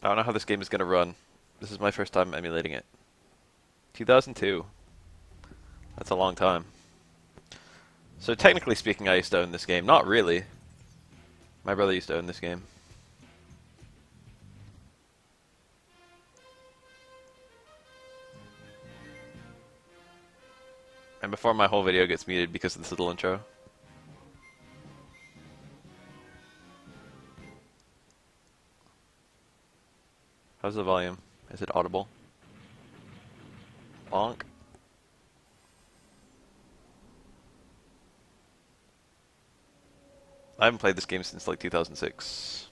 I don't know how this game is gonna run. This is my first time emulating it. 2002. That's a long time. So technically speaking, I used to own this game. Not really. My brother used to own this game. And before my whole video gets muted because of this little intro. How's the volume? Is it audible? Bonk. I haven't played this game since like 2006.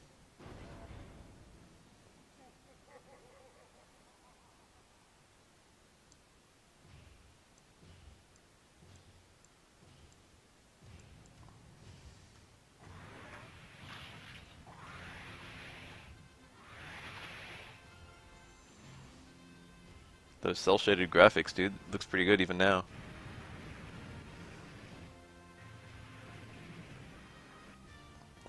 Those cel-shaded graphics, dude, looks pretty good even now.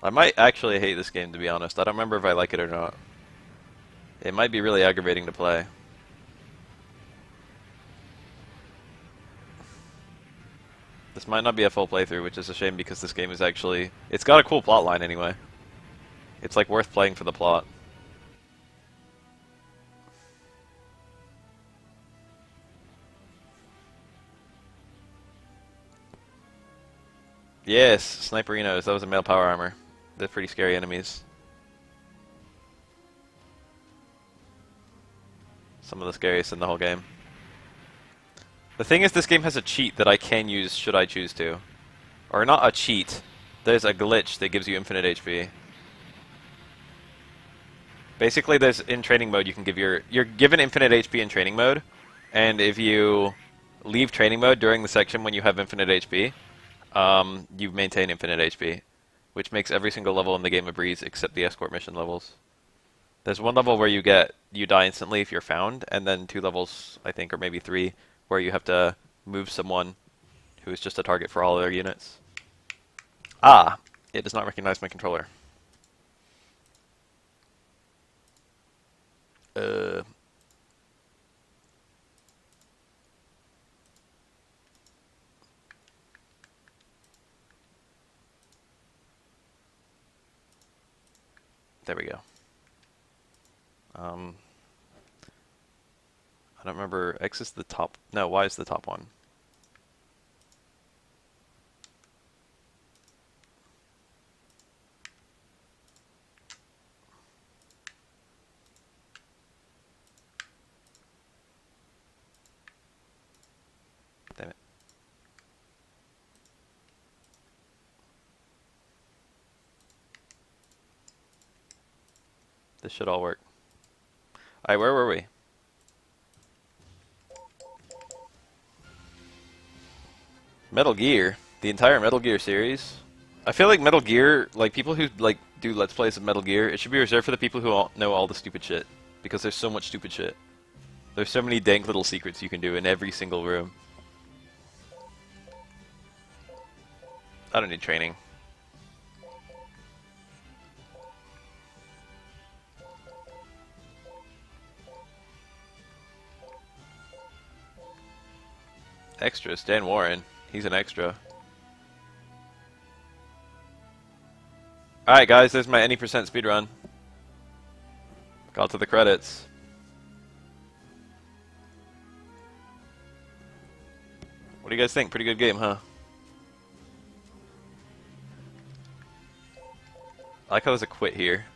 I might actually hate this game, to be honest. I don't remember if I like it or not. It might be really aggravating to play. This might not be a full playthrough, which is a shame because this game is actually... It's got a cool plot line anyway. It's like worth playing for the plot. Yes, Sniperinos. That was a male power armor. They're pretty scary enemies. Some of the scariest in the whole game. The thing is, this game has a cheat that I can use should I choose to. Or not a cheat. There's a glitch that gives you infinite HP. Basically, there's in training mode you can give you're given infinite HP in training mode, and if you leave training mode during the section when you have infinite HP, you maintain infinite HP, which makes every single level in the game a breeze except the escort mission levels. There's one level where you die instantly if you're found, and then 2 levels, I think, or maybe 3, where you have to move someone who is just a target for all other units. Ah, it does not recognize my controller. There we go. I don't remember. X is the top. No, Y is the top one. Damn it. This should all work. Alright, where were we? Metal Gear. The entire Metal Gear series. I feel like Metal Gear, like people who like do Let's Plays of Metal Gear, it should be reserved for the people who know all the stupid shit. Because there's so much stupid shit. There's so many dank little secrets you can do in every single room. I don't need training. Extras. Dan Warren. He's an extra. Alright guys, there's my any percent speedrun. Got to the credits. What do you guys think? Pretty good game, huh? I like how there's a quit here.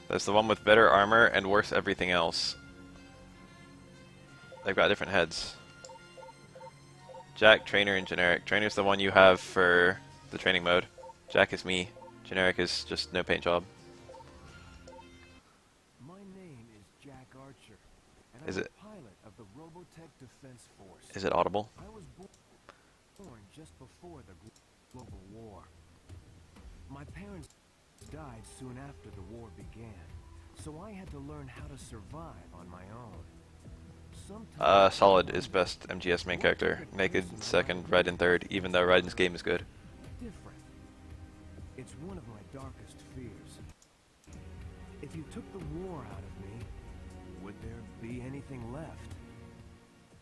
There's the one with better armor and worse everything else. They've got different heads. Jack, Trainer, and Generic. Trainer's the one you have for the training mode. Jack is me. Generic is just no paint job. My name is Jack Archer, and Is I'm it? a pilot of the Robotech Defense Force. Is it audible? I was born just before the global war. My parents died soon after the war began, so I had to learn how to survive on my own. Solid is best MGS main character. Naked second, Raiden third, even though Raiden's game is good. Different. If you took the war out of me, would there be anything left?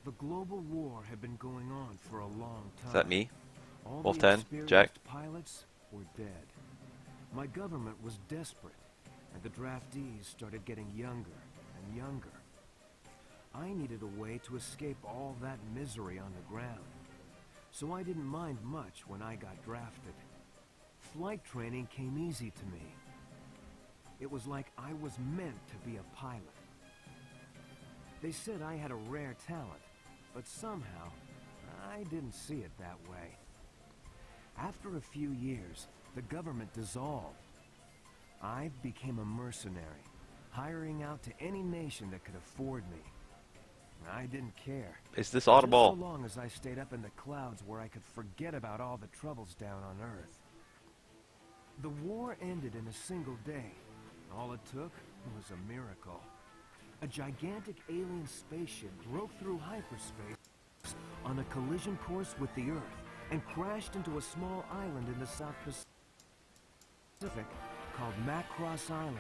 The global war had been going on for a long time. Is that me? All Wolf the 10, experienced Jack? pilots were dead. My government was desperate, and the draftees started getting younger and younger. I needed a way to escape all that misery on the ground, so I didn't mind much when I got drafted. Flight training came easy to me. It was like I was meant to be a pilot. They said I had a rare talent, but somehow I didn't see it that way. After a few years, the government dissolved. I became a mercenary, hiring out to any nation that could afford me. I didn't care. Is this audible? Just so long as I stayed up in the clouds where I could forget about all the troubles down on Earth. The war ended in a single day. All it took was a miracle. A gigantic alien spaceship broke through hyperspace on a collision course with the Earth and crashed into a small island in the South Pacific called Macross Island.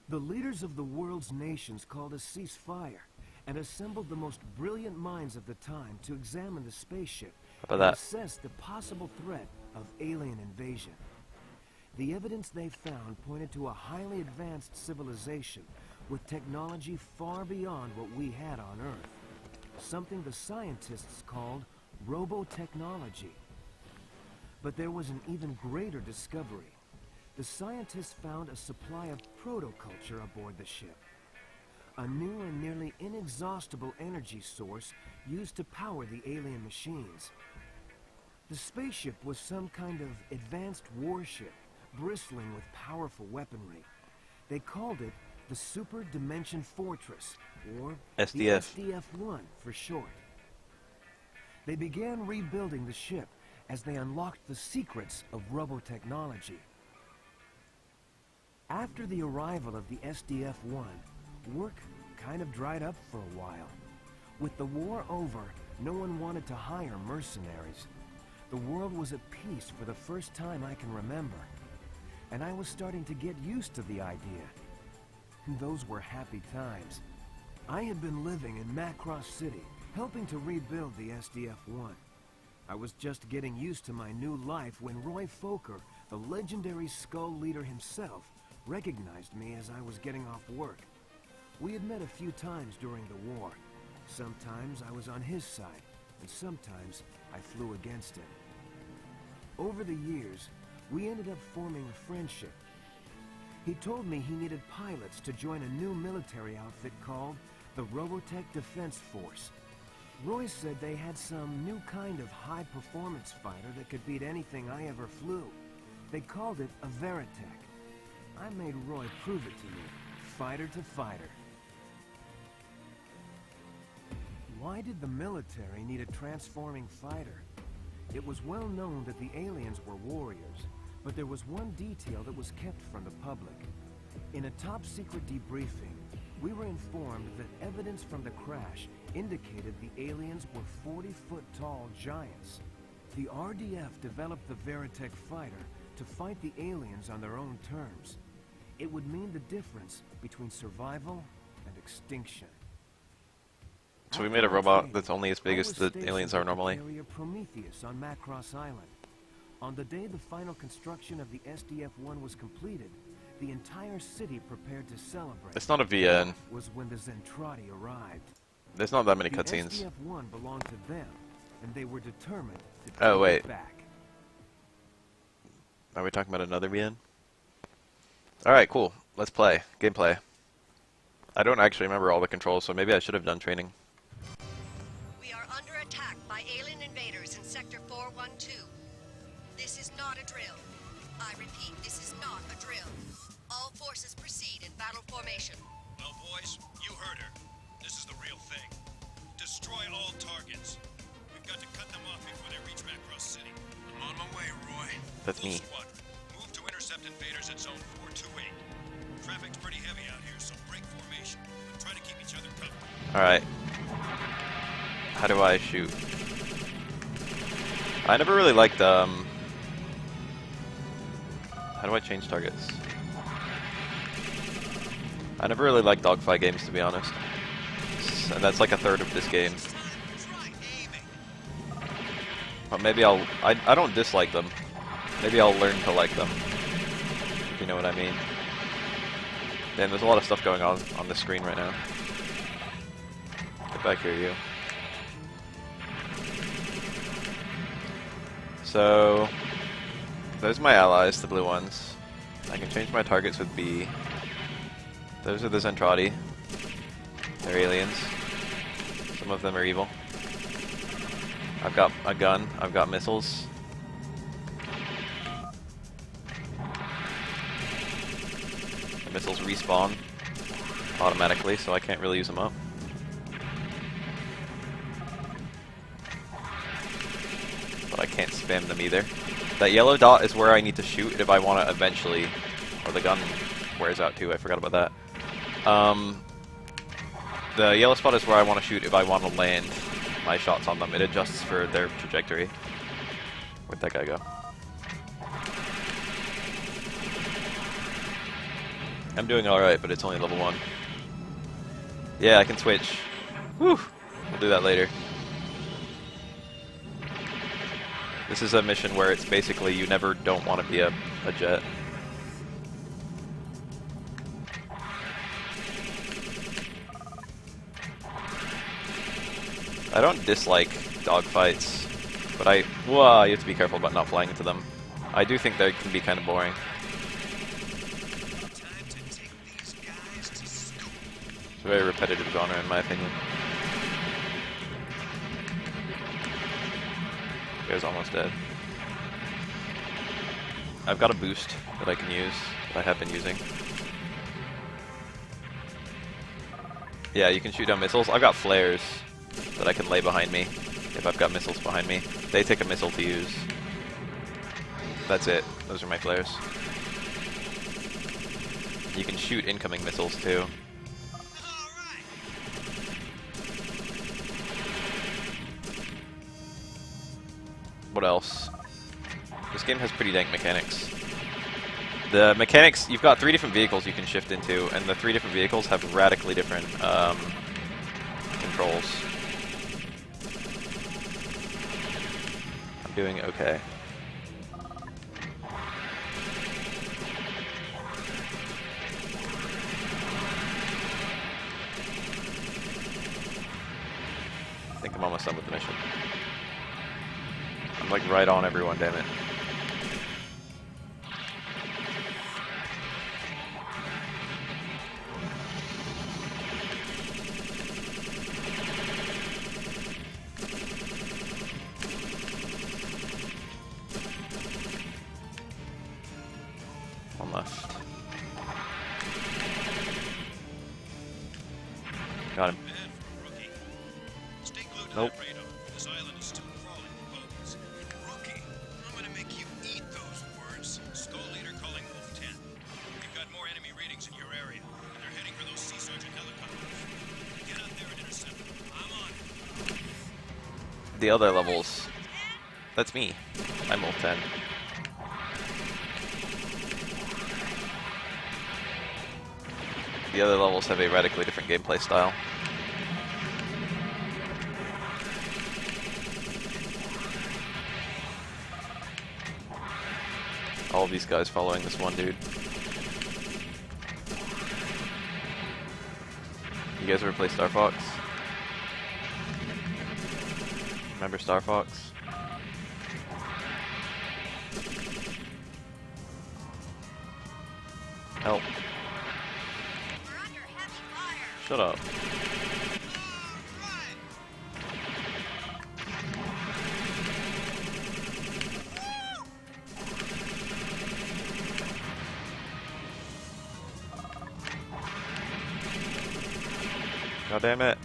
The leaders of the world's nations called a ceasefire and assembled the most brilliant minds of the time to examine the spaceship and assess the possible threat of alien invasion. The evidence they found pointed to a highly advanced civilization with technology far beyond what we had on Earth. Something the scientists called robotechnology. But there was an even greater discovery. The scientists found a supply of protoculture aboard the ship. A new and nearly inexhaustible energy source used to power the alien machines. The spaceship was some kind of advanced warship, bristling with powerful weaponry. They called it the Super Dimension Fortress, or SDF. the SDF-1 for short. They began rebuilding the ship as they unlocked the secrets of robotechnology. After the arrival of the SDF-1, work kind of dried up for a while. With the war over, no one wanted to hire mercenaries. The world was at peace for the first time I can remember, and I was starting to get used to the idea. Those were happy times. I had been living in Macross City, helping to rebuild the SDF-1. I was just getting used to my new life when Roy Fokker, the legendary Skull leader himself, recognized me as I was getting off work. We had met a few times during the war. Sometimes I was on his side, and sometimes I flew against him. Over the years, we ended up forming a friendship. He told me he needed pilots to join a new military outfit called the Robotech Defense Force. Roy said they had some new kind of high-performance fighter that could beat anything I ever flew. They called it a Veritech. I made Roy prove it to me, fighter to fighter. Why did the military need a transforming fighter? It was well known that the aliens were warriors, but there was one detail that was kept from the public. In a top-secret debriefing, we were informed that evidence from the crash indicated the aliens were 40-foot-tall giants. The RDF developed the Veritech fighter to fight the aliens on their own terms. It would mean the difference between survival and extinction. So we made a robot that's only as big as the aliens are normally. Prometheus on Macross Island. On the day the final construction of the SDF-1 was completed, the entire city prepared to celebrate. It's not a VN. Was when the Zentradi arrived. There's not that many cutscenes. The SDF-1 belonged to them, and they were determined to take wait. it back. Are we talking about another VN? Alright, cool. Let's play. Gameplay. I don't actually remember all the controls, so maybe I should have done training. We are under attack by alien invaders in Sector 412. This is not a drill. I repeat, this is not a drill. All forces proceed in battle formation. Well, boys, you heard her. This is the real thing. Destroy all targets. We've got to cut them off before they reach Macross City. I'm on my way, Roy. That's me. Squadron, move to intercept invaders at Zone 428. Traffic's pretty heavy out here, so break formation. And try to keep each other covered. Alright. How do I shoot? I never really liked, How do I change targets? I never really liked dogfight games, to be honest. And that's like a third of this game. Try aiming. But maybe I don't dislike them. Maybe I'll learn to like them. If you know what I mean. Damn, there's a lot of stuff going on the screen right now. Get back here, you. So, those are my allies, the blue ones. I can change my targets with B. Those are the Zentradi. They're aliens. Some of them are evil. I've got a gun, I've got missiles. The missiles respawn automatically, so I can't really use them up. But I can't spam them either. That yellow dot is where I need to shoot if I want to eventually... Or the gun wears out too, I forgot about that. The yellow spot is where I want to shoot if I want to land my shots on them. It adjusts for their trajectory. Where'd that guy go? I'm doing alright, but it's only level 1. Yeah, I can switch. Whew! We'll do that later. This is a mission where it's basically you never don't want to be a jet. I don't dislike dogfights, but you have to be careful about not flying into them. I do think they can be kind of boring. Time to take these guys to school. It's a very repetitive genre in my opinion. He was almost dead. I've got a boost that I can use, that I have been using. Yeah, you can shoot down missiles. I've got flares that I can lay behind me if I've got missiles behind me. They take a missile to use. That's it. Those are my flares. You can shoot incoming missiles too. Alright. What else? This game has pretty dank mechanics. The mechanics, you've got 3 different vehicles you can shift into, and the 3 different vehicles have radically different controls. I'm doing okay. I think I'm almost done with the mission. I'm like right on everyone, damn it. One left. Got him. Bad for a rookie. Stay glued to Nope. that radar. This island is still crawling with bones. Rookie, I'm gonna make you eat those words. Skull leader calling Wolf 10. We've got more enemy readings in your area, and they're heading for those Sea Sergeant helicopters. Get out there and intercept them. I'm on it. The other levels. That's me. I'm Wolf 10. The other levels have a radically different gameplay style. All of these guys following this one dude. You guys ever play Star Fox? Remember Star Fox? Help. We're under heavy fire. Shut up. God damn it.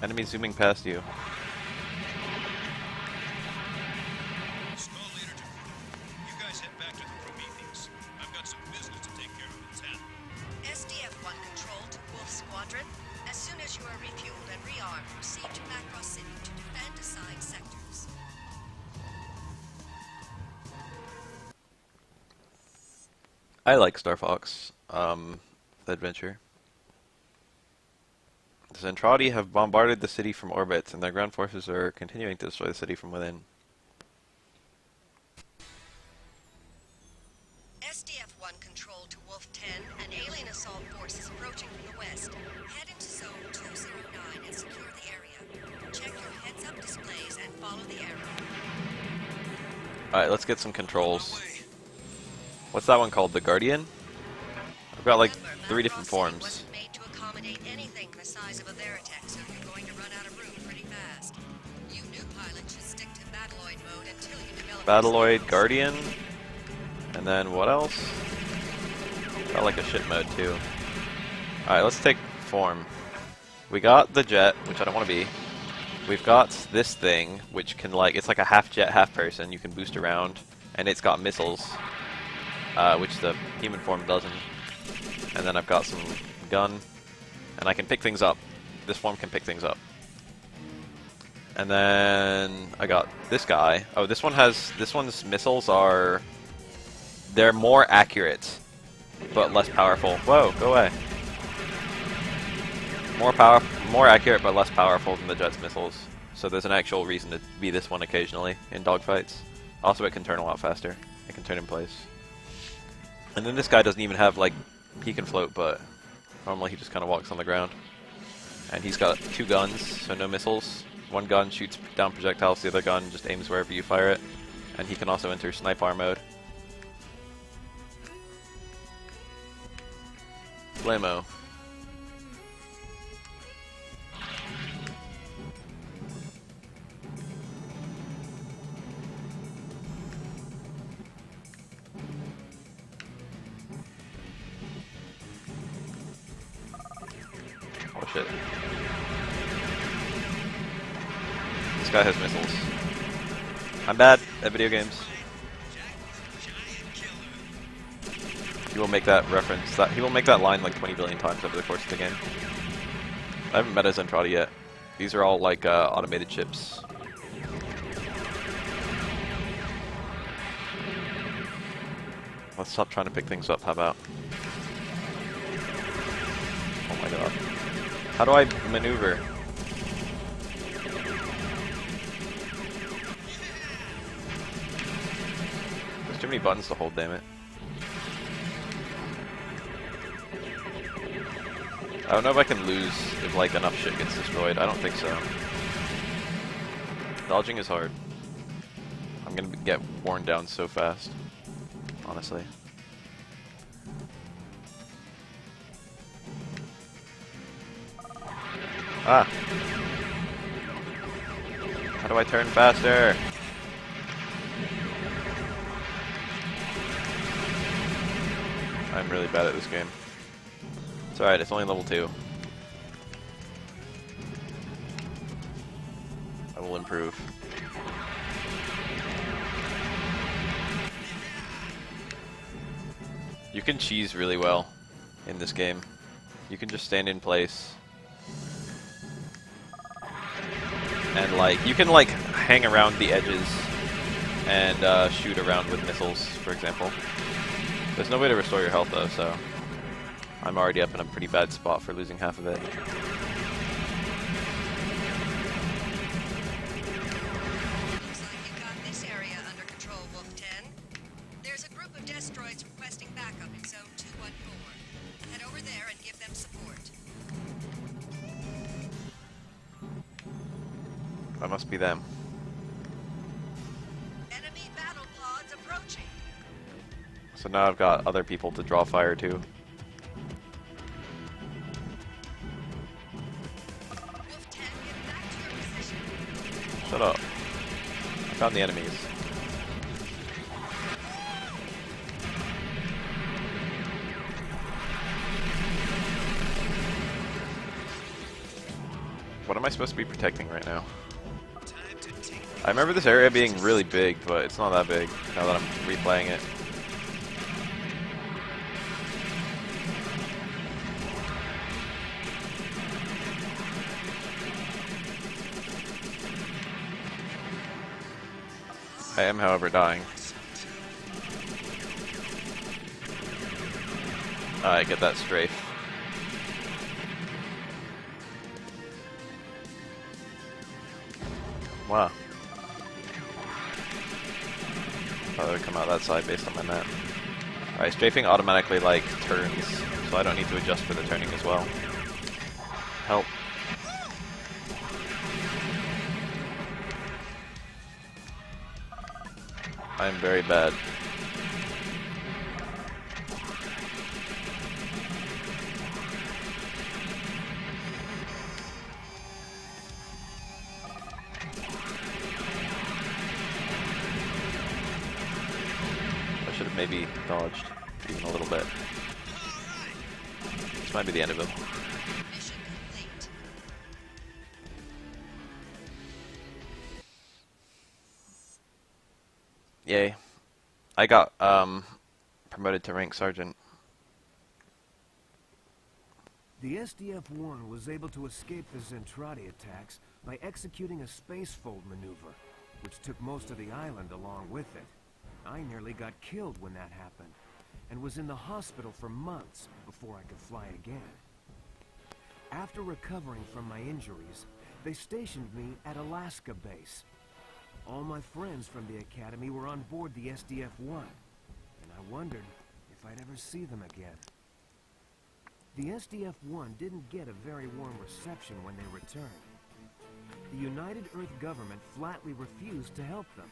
Enemy zooming past you. Skull leader to crew. You guys head back to the Prometheus. I've got some business to take care of in town. SDF-1 control to Wolf Squadron. As soon as you are refueled and rearmed, proceed to Macross City to defend assigned sectors. I like Star Fox, the adventure. The Zentradi have bombarded the city from orbit, and their ground forces are continuing to destroy the city from within. SDF-1 control to Wolf 10, an alien assault force is approaching from the west. Head into Zone 209 and secure the area. Check your heads-up displays and follow the arrow. Alright, let's get some controls. What's that one called? The Guardian? I've got like 3 different forms. Wasn't made to accommodate anything the size of a Veritech, so you're going to run out of room pretty fast. You new pilots should stick to Battloid mode until you develop Battleoid, Guardian, and then what else? Got like a ship mode too. Alright, let's take form. We got the jet, which I don't want to be. We've got this thing, which can like, it's like a half jet, half person. You can boost around, and it's got missiles, which the human form doesn't. And then I've got some gun, and I can pick things up. This form can pick things up. And then I got this guy. Oh, this one's missiles are, they're more accurate, but less powerful. Whoa, go away. More accurate, but less powerful than the jet's missiles. So there's an actual reason to be this one occasionally in dogfights. Also, it can turn a lot faster. It can turn in place. And then this guy doesn't even have, like, he can float, but normally he just kind of walks on the ground. And he's got 2 guns, so no missiles. One gun shoots down projectiles, the other gun just aims wherever you fire it. And he can also enter sniper mode. Blammo. Oh shit. This guy has missiles. I'm bad at video games. He will make that reference, he will make that line like 20 billion times over the course of the game. I haven't met a Zentradi yet. These are all like automated ships. Let's stop trying to pick things up, how about? Oh my god. How do I maneuver? There's too many buttons to hold, damn it. I don't know if I can lose if like enough shit gets destroyed. I don't think so. Dodging is hard. I'm gonna get worn down so fast, honestly. Ah! How do I turn faster? I'm really bad at this game. It's alright, it's only level 2. I will improve. You can cheese really well in this game. You can just stand in place. And like, you can like hang around the edges and shoot around with missiles, for example. There's no way to restore your health though, so I'm already up in a pretty bad spot for losing half of it. Looks like you've got this area under control, Wolf 10. There's a group of destroids requesting backup in Zone 214. Head over there and give them support. That must be them. Enemy battle pods approaching. So now I've got other people to draw fire to. Wolf 10, get back to your position. Shut up. I found the enemies. What am I supposed to be protecting right now? I remember this area being really big, but it's not that big now that I'm replaying it. I am, however, dying. I get that strafe. Wow. Thought it would come out that side based on my map. Alright, strafing automatically like turns, so I don't need to adjust for the turning as well. Help. I am very bad. I should have maybe dodged even a little bit. This might be the end of him. Mission complete. Yay. I got promoted to rank sergeant. The SDF-1 was able to escape the Zentradi attacks by executing a spacefold maneuver, which took most of the island along with it. I nearly got killed when that happened, and was in the hospital for months before I could fly again. After recovering from my injuries, they stationed me at Alaska base. All my friends from the academy were on board the SDF-1, and I wondered if I'd ever see them again. The SDF-1 didn't get a very warm reception when they returned. The United Earth government flatly refused to help them.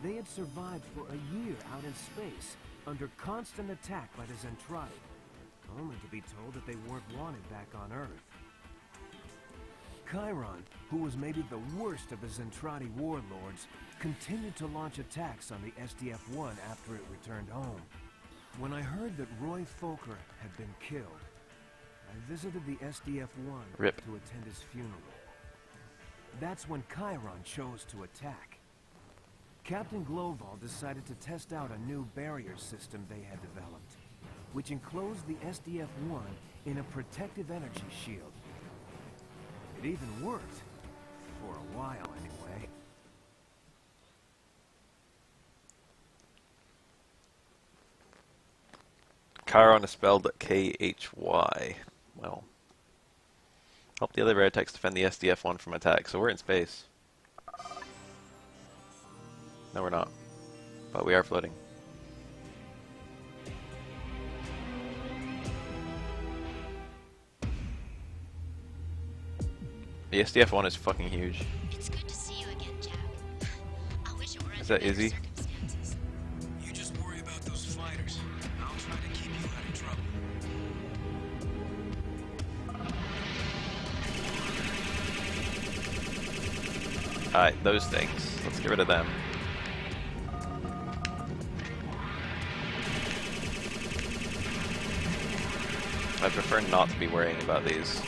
They had survived for a year out in space, under constant attack by the Zentradi, only to be told that they weren't wanted back on Earth. Chiron, who was maybe the worst of the Zentradi warlords, continued to launch attacks on the SDF-1 after it returned home. When I heard that Roy Fokker had been killed, I visited the SDF-1 Rip. to attend his funeral. That's when Chiron chose to attack. Captain Gloval decided to test out a new barrier system they had developed, which enclosed the SDF-1 in a protective energy shield. It even worked, for a while anyway. Chiron is spelled K-H-Y. Well. Help the other Veritechs defend the SDF-1 from attack, so we're in space. No, we're not. But we are floating. The SDF-1 is fucking huge. It's good to see you again, Jack. I wish it were Is under that better Izzy? circumstances. You just worry about those fighters. I'll try to keep you out of trouble. Alright, those things. Let's get rid of them. I prefer not to be worrying about these.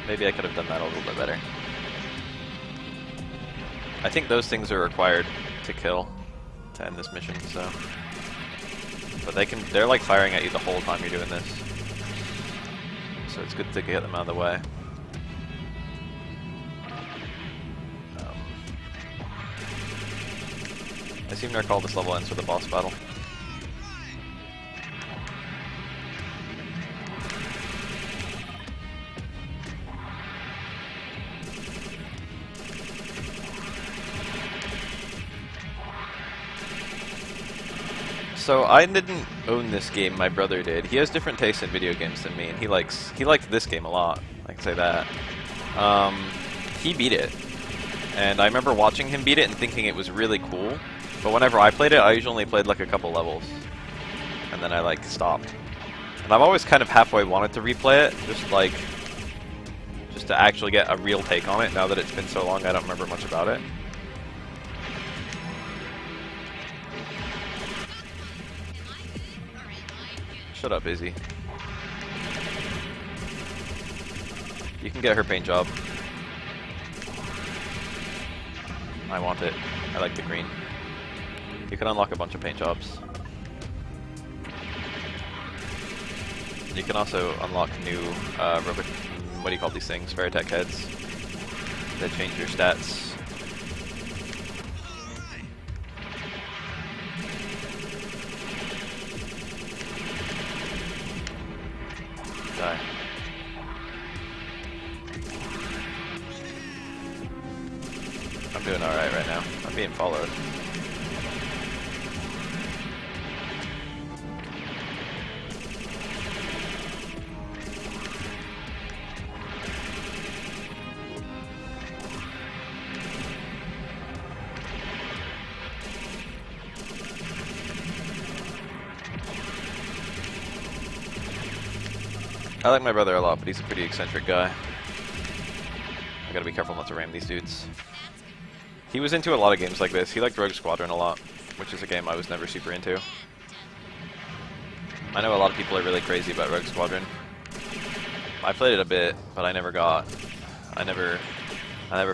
Maybe I could have done that a little bit better. I think those things are required to kill to end this mission, so. But they're like firing at you the whole time you're doing this. So it's good to get them out of the way. I seem to recall this level ends with a boss battle. So I didn't own this game, my brother did. He has different tastes in video games than me, and he liked this game a lot, I can say that. He beat it, and I remember watching him beat it and thinking it was really cool, but whenever I played it, I usually played like a couple levels, and then I like stopped. And I've always kind of halfway wanted to replay it, just to actually get a real take on it, now that it's been so long I don't remember much about it. Shut up, Izzy. You can get her paint job. I want it. I like the green. You can unlock a bunch of paint jobs. You can also unlock new what do you call these things? Veritech heads that change your stats. Die. I'm doing alright right now. I'm being followed. I like my brother a lot, but he's a pretty eccentric guy. I gotta be careful not to ram these dudes. He was into a lot of games like this. He liked Rogue Squadron a lot, which is a game I was never super into. I know a lot of people are really crazy about Rogue Squadron. I played it a bit, but I never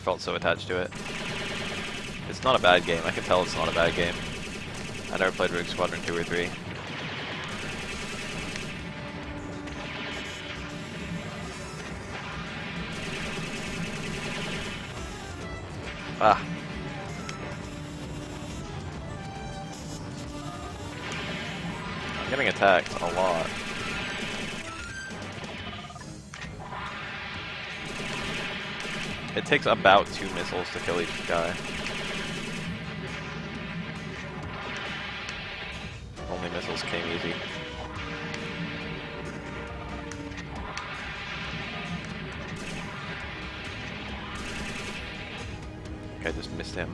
felt so attached to it. It's not a bad game. I can tell it's not a bad game. I never played Rogue Squadron 2 or 3. Ah. I'm getting attacked a lot. It takes about 2 missiles to kill each guy. Only missiles came easy. I just missed him.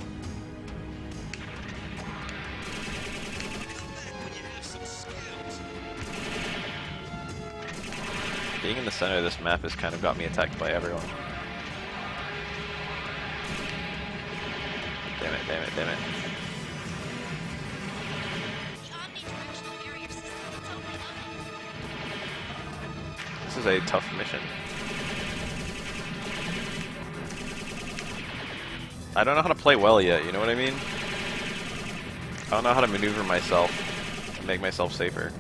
Being in the center of this map has kind of got me attacked by everyone. Damn it, damn it, damn it. This is a tough mission. I don't know how to play well yet, you know what I mean? I don't know how to maneuver myself to make myself safer.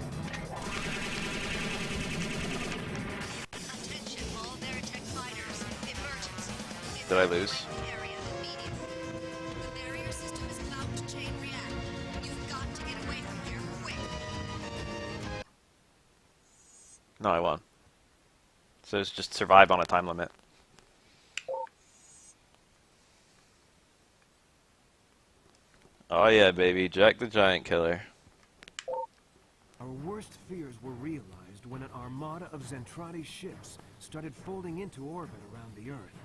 Attention, all Veritech fighters. Emergency. Did I lose? Area immediately. The barrier system is about to chain react. You've got to get away from here quick. No, I won. So it's just survive on a time limit. Oh yeah, baby, Jack the Giant Killer. Our worst fears were realized when an armada of Zentradi's ships started folding into orbit around the Earth.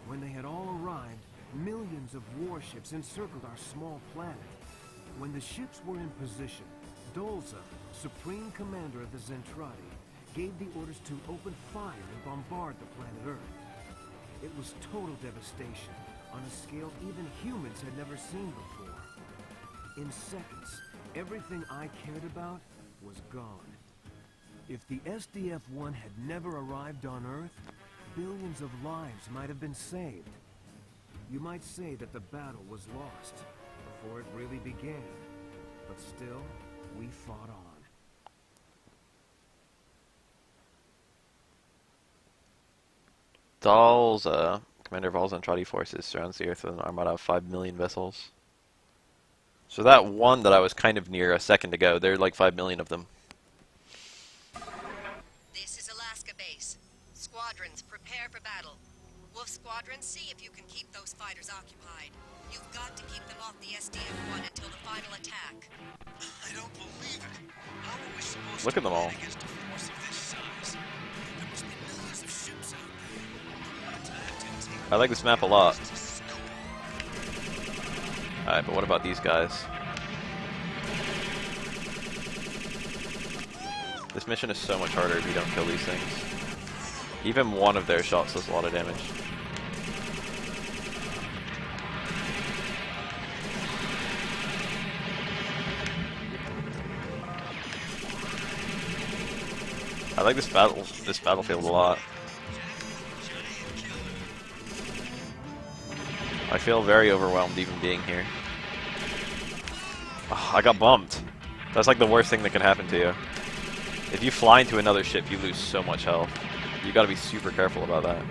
When they had all arrived, millions of warships encircled our small planet. When the ships were in position, Dolza, supreme commander of the Zentradi, gave the orders to open fire and bombard the planet Earth. It was total devastation, on a scale even humans had never seen before. In seconds, everything I cared about was gone. If the SDF-1 had never arrived on Earth, billions of lives might have been saved. You might say that the battle was lost before it really began, but still, we fought on. Dolza, commander of all Zentradi forces, surrounds the Earth with an armada of 5 million vessels. So that one that I was kind of near a second ago, there are like 5 million of them. This is Alaska base. Squadrons, prepare for battle. Wolf Squadron, see if you can keep those fighters occupied. You've got to keep them off the SDF-1 until the final attack. I don't believe it. How are we supposed Look to at them all. fight against a force of this size? There must be millions of ships out there. Attack and take I like this map a lot. to scope. Alright, but what about these guys? This mission is so much harder if you don't kill these things. Even one of their shots does a lot of damage. I like this battlefield a lot. I feel very overwhelmed even being here. Oh, I got bumped. That's like the worst thing that can happen to you. If you fly into another ship, you lose so much health. You gotta be super careful about that.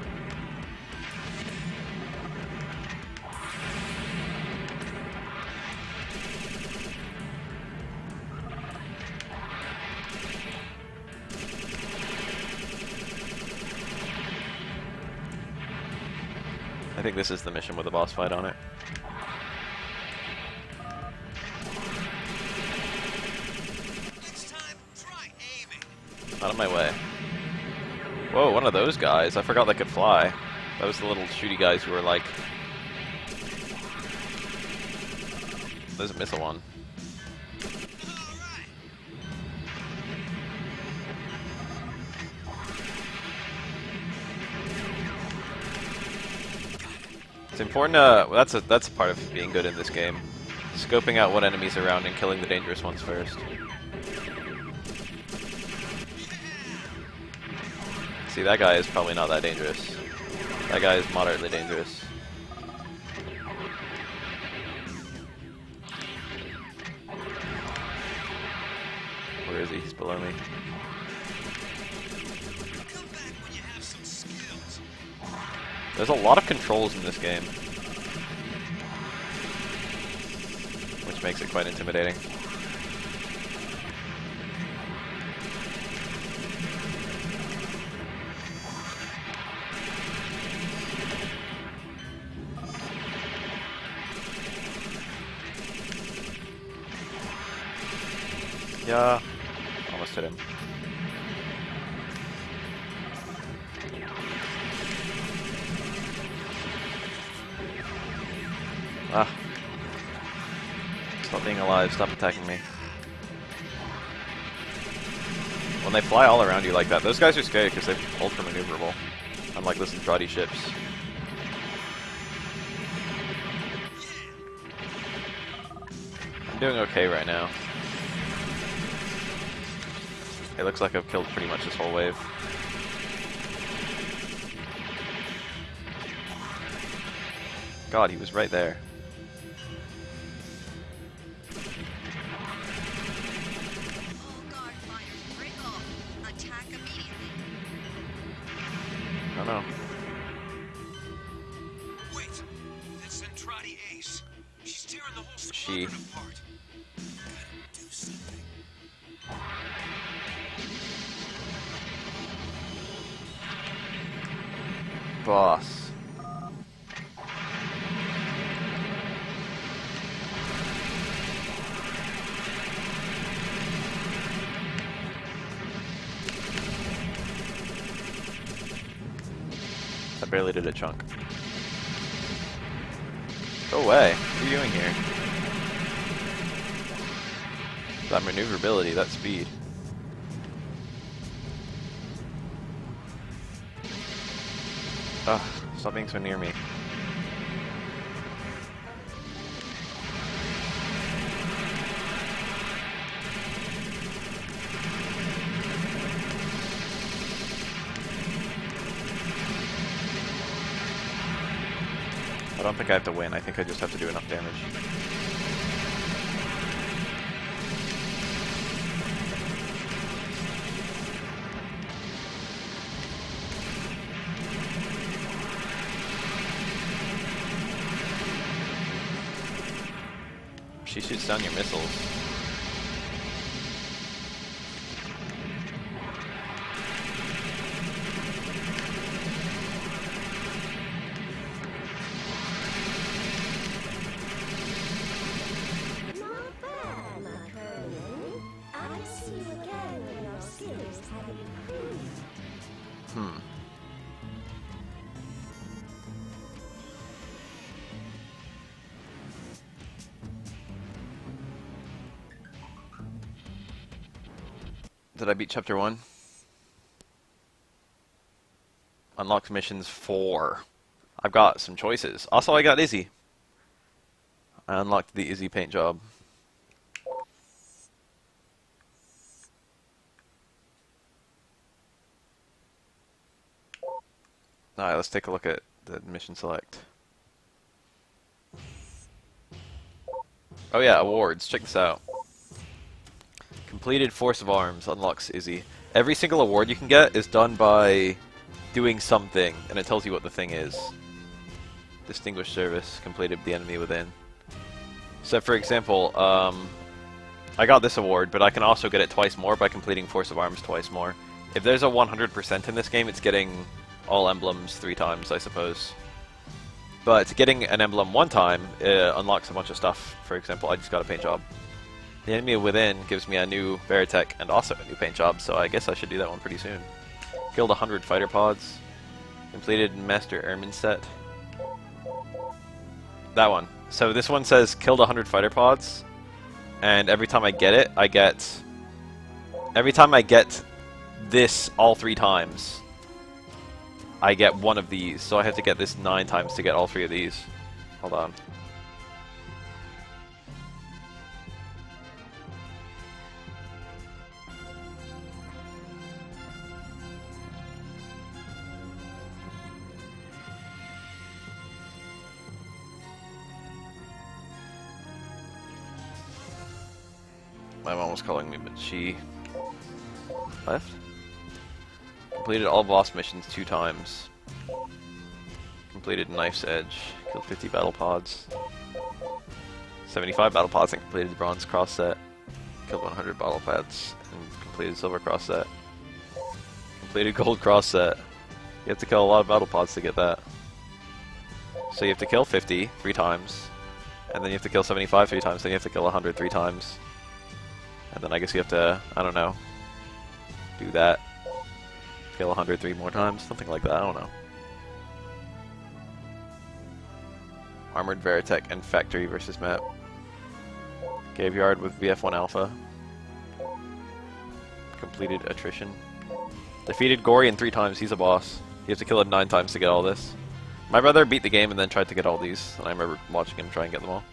I think this is the mission with the boss fight on it. Next time, try aiming. Out of my way. Whoa, one of those guys. I forgot they could fly. That was the little shooty guys who were like... There's a missile one. Alright. It's important to... Well, that's a part of being good in this game. Scoping out what enemies are around and killing the dangerous ones first. See, that guy is probably not that dangerous. That guy is moderately dangerous. Where is he? He's below me. Come back when you have some skills. There's a lot of controls in this game, which makes it quite intimidating. Yeah, almost hit him. Ah. Stop being alive, stop attacking me. When they fly all around you like that, those guys are scary because they're ultra maneuverable. Unlike those Andrade ships. I'm doing okay right now. It looks like I've killed pretty much this whole wave. God, he was right there. All guard fighters break off. Attack immediately. I don't know. Wait, that's Andrade Ace. She's tearing the whole She. squadron apart. Gotta do something. Boss. I barely did a chunk. Go away. What are you doing here? That maneuverability, that speed. Ugh, stop being so near me. I don't think I have to win, I think I just have to do enough damage. She shoots down your missiles. Not bad, my Colonel. I see you again when your skills have improved. Did I beat chapter 1? Unlocked missions 4. I've got some choices. Also, I got Izzy. I unlocked the Izzy paint job. Alright, let's take a look at the mission select. Oh yeah, awards. Check this out. Completed Force of Arms unlocks Izzy. Every single award you can get is done by doing something, and it tells you what the thing is. Distinguished Service. Completed the enemy within. So, for example, I got this award, but I can also get it twice more by completing Force of Arms twice more. If there's a 100% in this game, it's getting all emblems 3 times, I suppose. But getting an emblem 1 time unlocks a bunch of stuff. For example, I just got a paint job. The enemy within gives me a new Veritech and also a new paint job, so I guess I should do that one pretty soon. Killed 100 fighter pods. Completed Master Airman set. That one. So this one says killed 100 fighter pods, and every time I get it, every time I get this all 3 times, I get one of these. So I have to get this 9 times to get all 3 of these. Hold on. My mom was calling me, but she left. Completed all boss missions 2 times. Completed Knife's Edge. Killed 50 battle pods. 75 battle pods and completed the Bronze Cross set. Killed 100 battle pads and completed Silver Cross set. Completed Gold Cross set. You have to kill a lot of battle pods to get that. So you have to kill 50 3 times, and then you have to kill 75 3 times, then you have to kill 100 3 times. And then I guess you have to, I don't know, do that. Kill 100 3 more times, something like that, I don't know. Armored Veritech and Factory versus map. Graveyard with VF1 Alpha. Completed Attrition. Defeated Gorian 3 times, he's a boss. You have to kill him 9 times to get all this. My brother beat the game and then tried to get all these, and I remember watching him try and get them all.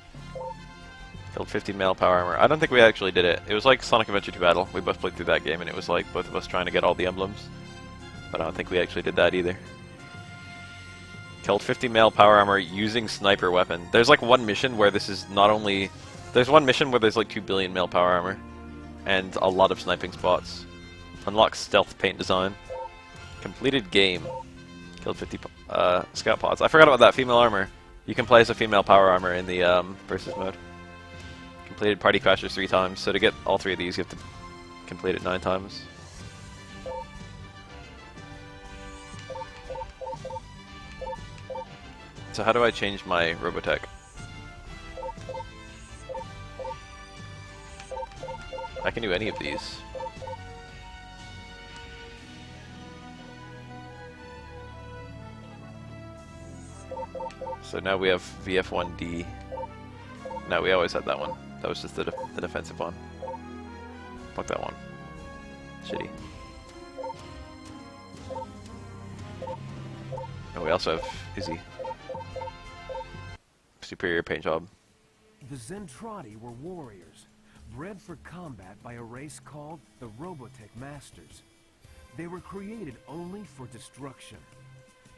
Killed 50 male power armor. I don't think we actually did it. It was like Sonic Adventure 2 Battle. We both played through that game and it was like both of us trying to get all the emblems. But I don't think we actually did that either. Killed 50 male power armor using sniper weapon. There's like one mission where this is not only... There's one mission where there's like 2 billion male power armor. And a lot of sniping spots. Unlocks stealth paint design. Completed game. Killed 50 scout pods. I forgot about that, female armor. You can play as a female power armor in the versus mode. Completed Party Crashers 3 times, so to get all 3 of these you have to complete it 9 times. So how do I change my Robotech? I can do any of these. So now we have VF1D. No, we always had that one. That was just the defensive one. Fuck that one. Shitty. And we also have Izzy. Superior paint job. The Zentradi were warriors, bred for combat by a race called the Robotech Masters. They were created only for destruction.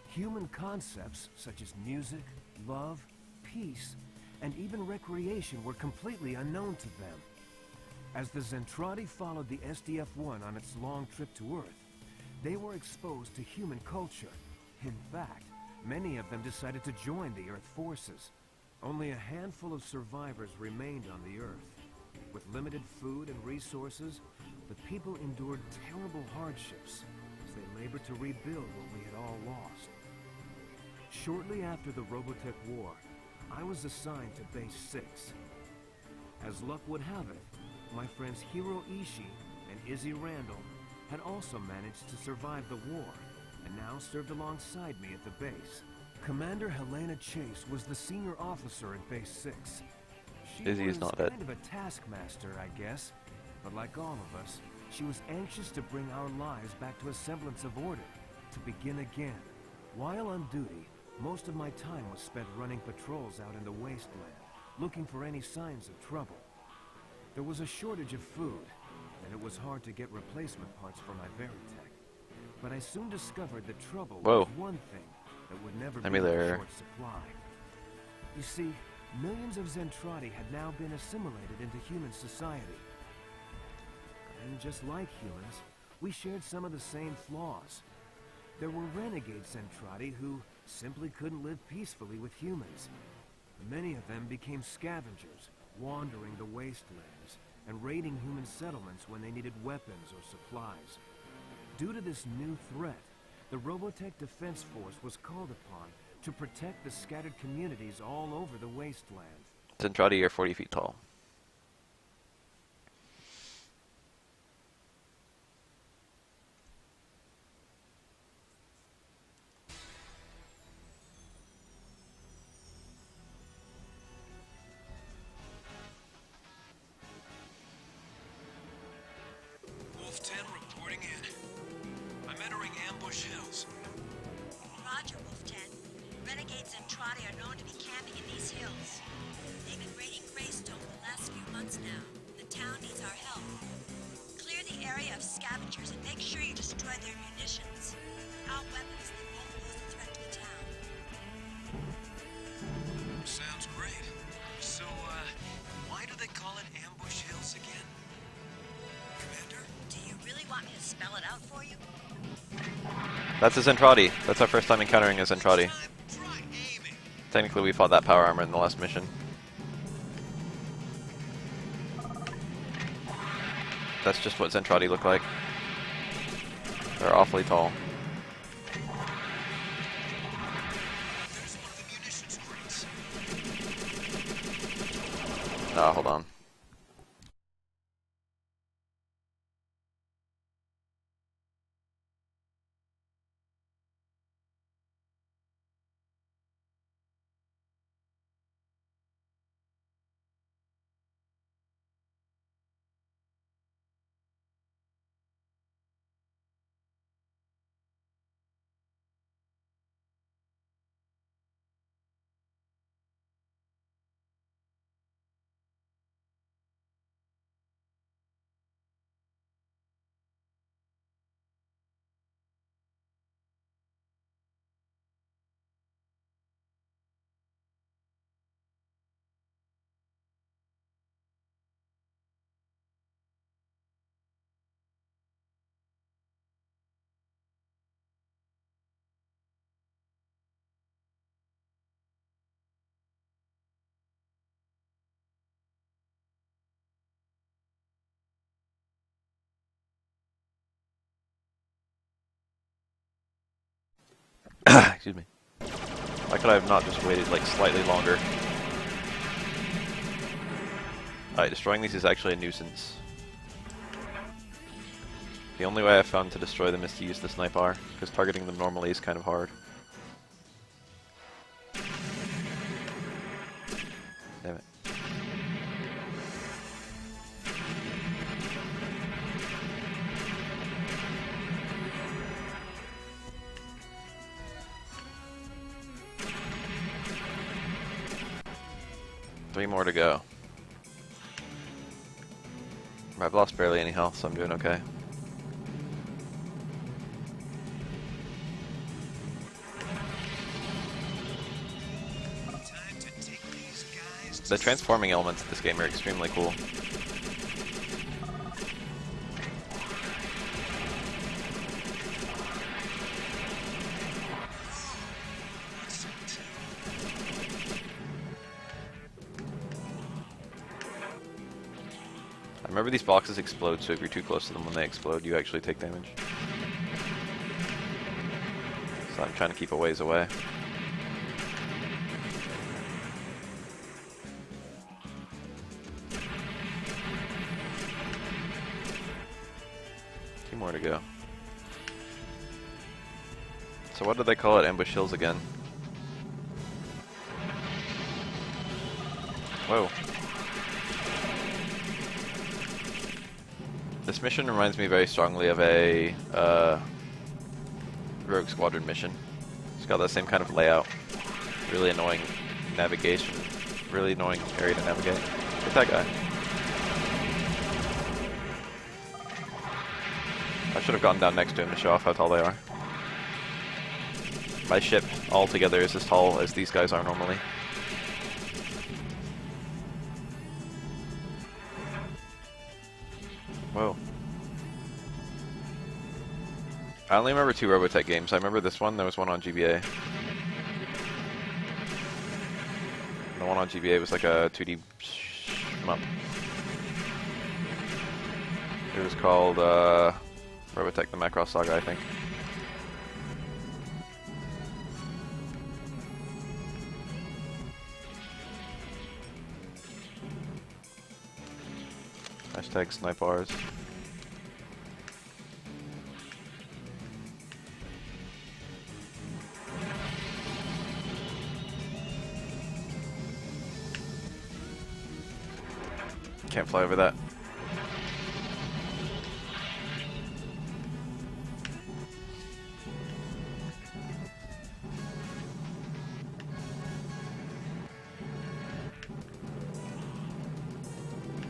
Human concepts such as music, love, peace, and even recreation were completely unknown to them. As the Zentradi followed the SDF-1 on its long trip to Earth, they were exposed to human culture. In fact, many of them decided to join the Earth forces. Only a handful of survivors remained on the Earth. With limited food and resources, the people endured terrible hardships as they labored to rebuild what we had all lost. Shortly after the Robotech War, I was assigned to Base 6. As luck would have it, my friends Hiro Ishii and Izzy Randall had also managed to survive the war and now served alongside me at the base. Commander Helena Chase was the senior officer at Base 6. She Izzy is was not dead. kind of a taskmaster, I guess, but like all of us, she was anxious to bring our lives back to a semblance of order, to begin again. While on duty, most of my time was spent running patrols out in the Wasteland, looking for any signs of trouble. There was a shortage of food, and it was hard to get replacement parts for my Veritech. But I soon discovered that trouble was one thing that would never be in short supply. You see, millions of Zentradi had now been assimilated into human society. and just like humans, we shared some of the same flaws. There were renegade Zentradi who simply couldn't live peacefully with humans. Many of them became scavengers, wandering the wastelands and raiding human settlements when they needed weapons or supplies. Due to this new threat, the Robotech Defense Force was called upon to protect the scattered communities all over the wasteland. Zentradi are 40 feet tall. Wolf 10 reporting in. I'm entering Ambush Hills. Roger, Wolf 10. Renegades and Trotty are known to be camping in these hills. They've been raiding Greystone for the last few months now. The town needs our help. Clear the area of scavengers and make sure you destroy their munitions. Without weapons, they won't pose a threat to the town. Sounds great. So, why do they call it Ambush Hills again? Commander? Do you really want me to spell it out for you? That's a Zentradi. That's our first time encountering a Zentradi. Try aiming. Technically, we fought that power armor in the last mission. That's just what Zentradi look like. They're awfully tall. There's one of the munitions crates. Ah, hold on. Excuse me. Why could I have not just waited like slightly longer? Alright, destroying these is actually a nuisance. The only way I've found to destroy them is to use the sniper, because targeting them normally is kind of hard. Damn it. Three more to go. I've lost barely any health, so I'm doing okay. Time to take these guys to The transforming elements of this game are extremely cool. Remember, these boxes explode, so if you're too close to them when they explode, you actually take damage. So I'm trying to keep a ways away. Two more to go. So what do they call it? Ambush Hills again? Whoa. This mission reminds me very strongly of a Rogue Squadron mission. It's got that same kind of layout. Really annoying navigation. Really annoying area to navigate. Get that guy. I should have gone down next to him to show off how tall they are. My ship altogether is as tall as these guys are normally. Whoa. I only remember 2 Robotech games. I remember this one. There was one on GBA. The one on GBA was like a 2D shmup. It was called Robotech the Macross Saga, I think. Hashtag snipe bars. Can't fly over that.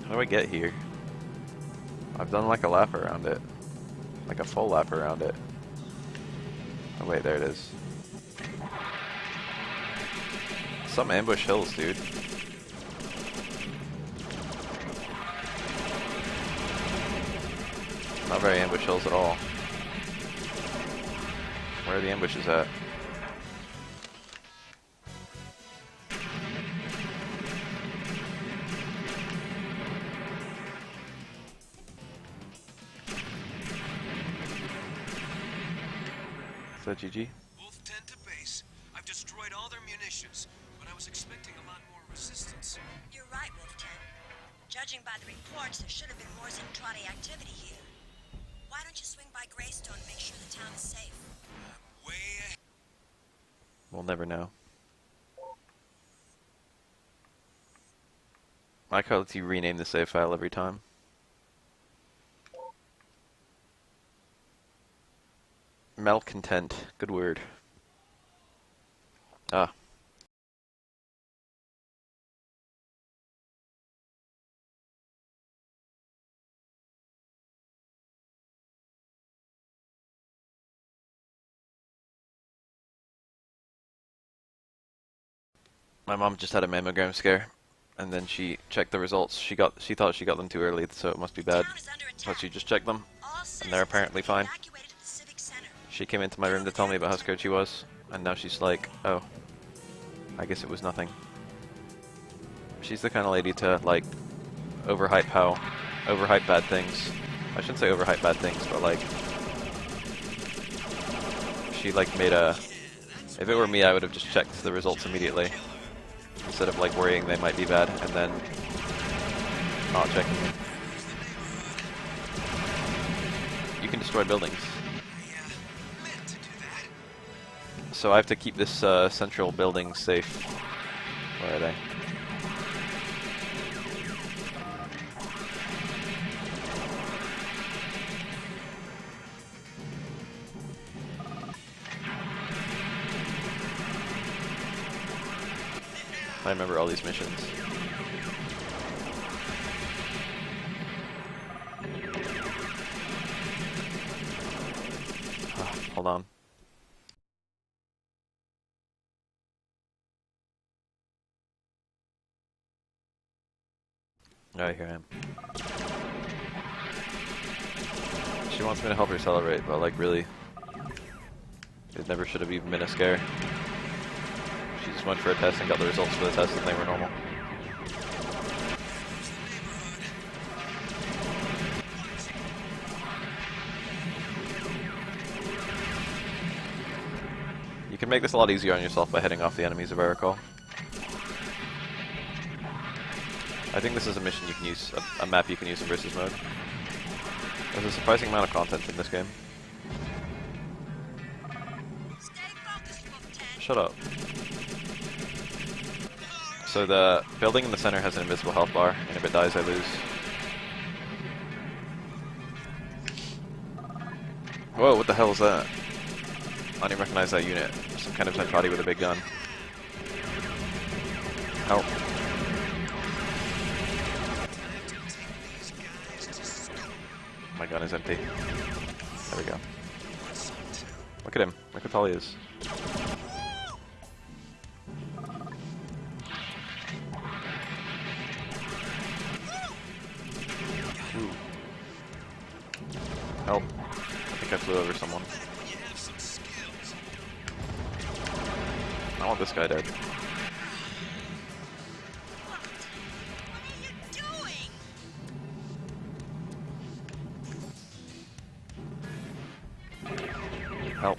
How do I get here? I've done like a lap around it. Like a full lap around it. Oh wait, there it is. Some ambush hills, dude. Not very ambush hills at all. Where are the ambushes at? Is that GG? Wolf 10 to base. I've destroyed all their munitions, but I was expecting a lot more resistance. You're right, Wolf 10. Judging by the reports, there should have been more Zentradi activity here. Why don't you swing by Greystone and make sure the town is safe? Way ahead. We'll never know. I like how it lets you rename the save file every time. Malcontent, good word. Ah. My mom just had a mammogram scare, and then she checked the results. She thought she got them too early, so it must be bad. Town is under But attack. she just checked them, All and they're citizens apparently have fine. been evacuated to the civic center. She came into my room to tell me about how scared she was, and now she's like, oh, I guess it was nothing. She's the kind of lady to, like, overhype bad things. I shouldn't say overhype bad things, but, like, she, like, made a... If it were me, I would have just checked the results immediately, instead of, like, worrying they might be bad, and then not checking them. You can destroy buildings. Meant to do that. So I have to keep this central building safe. Where are they? I remember all these missions. Hold on. Alright, here I am. She wants me to help her celebrate, but like really, it never should have even been a scare. She just went for a test and got the results for the test and they were normal. You can make this a lot easier on yourself by heading off the enemies, if I recall. I think this is a mission you can use, a map you can use in versus mode. There's a surprising amount of content in this game. Stay focused, Wolf 10. Shut up. So the building in the center has an invisible health bar, and if it dies, I lose. Whoa, what the hell is that? I don't even recognize that unit. Some kind of Zentradi with a big gun. Help. My gun is empty. There we go. Look at him. Look how tall he is. Ooh. Help. I think I flew over someone. I want this guy dead. What are you doing? Help.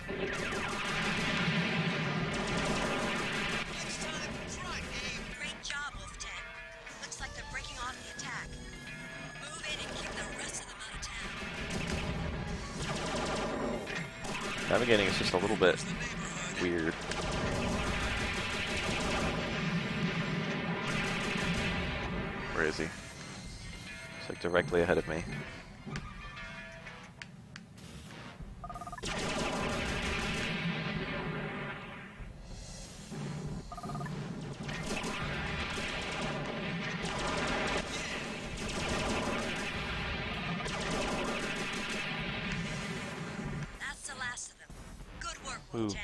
Next time, try aim. Great job, Wolf 10. Looks like they're breaking off the attack. Move in and keep the rest of them out of town. Navigating is just a little bit weird. Where is he? He's like directly ahead of me. That's the last of them. Good work, Ooh. Wolf 10.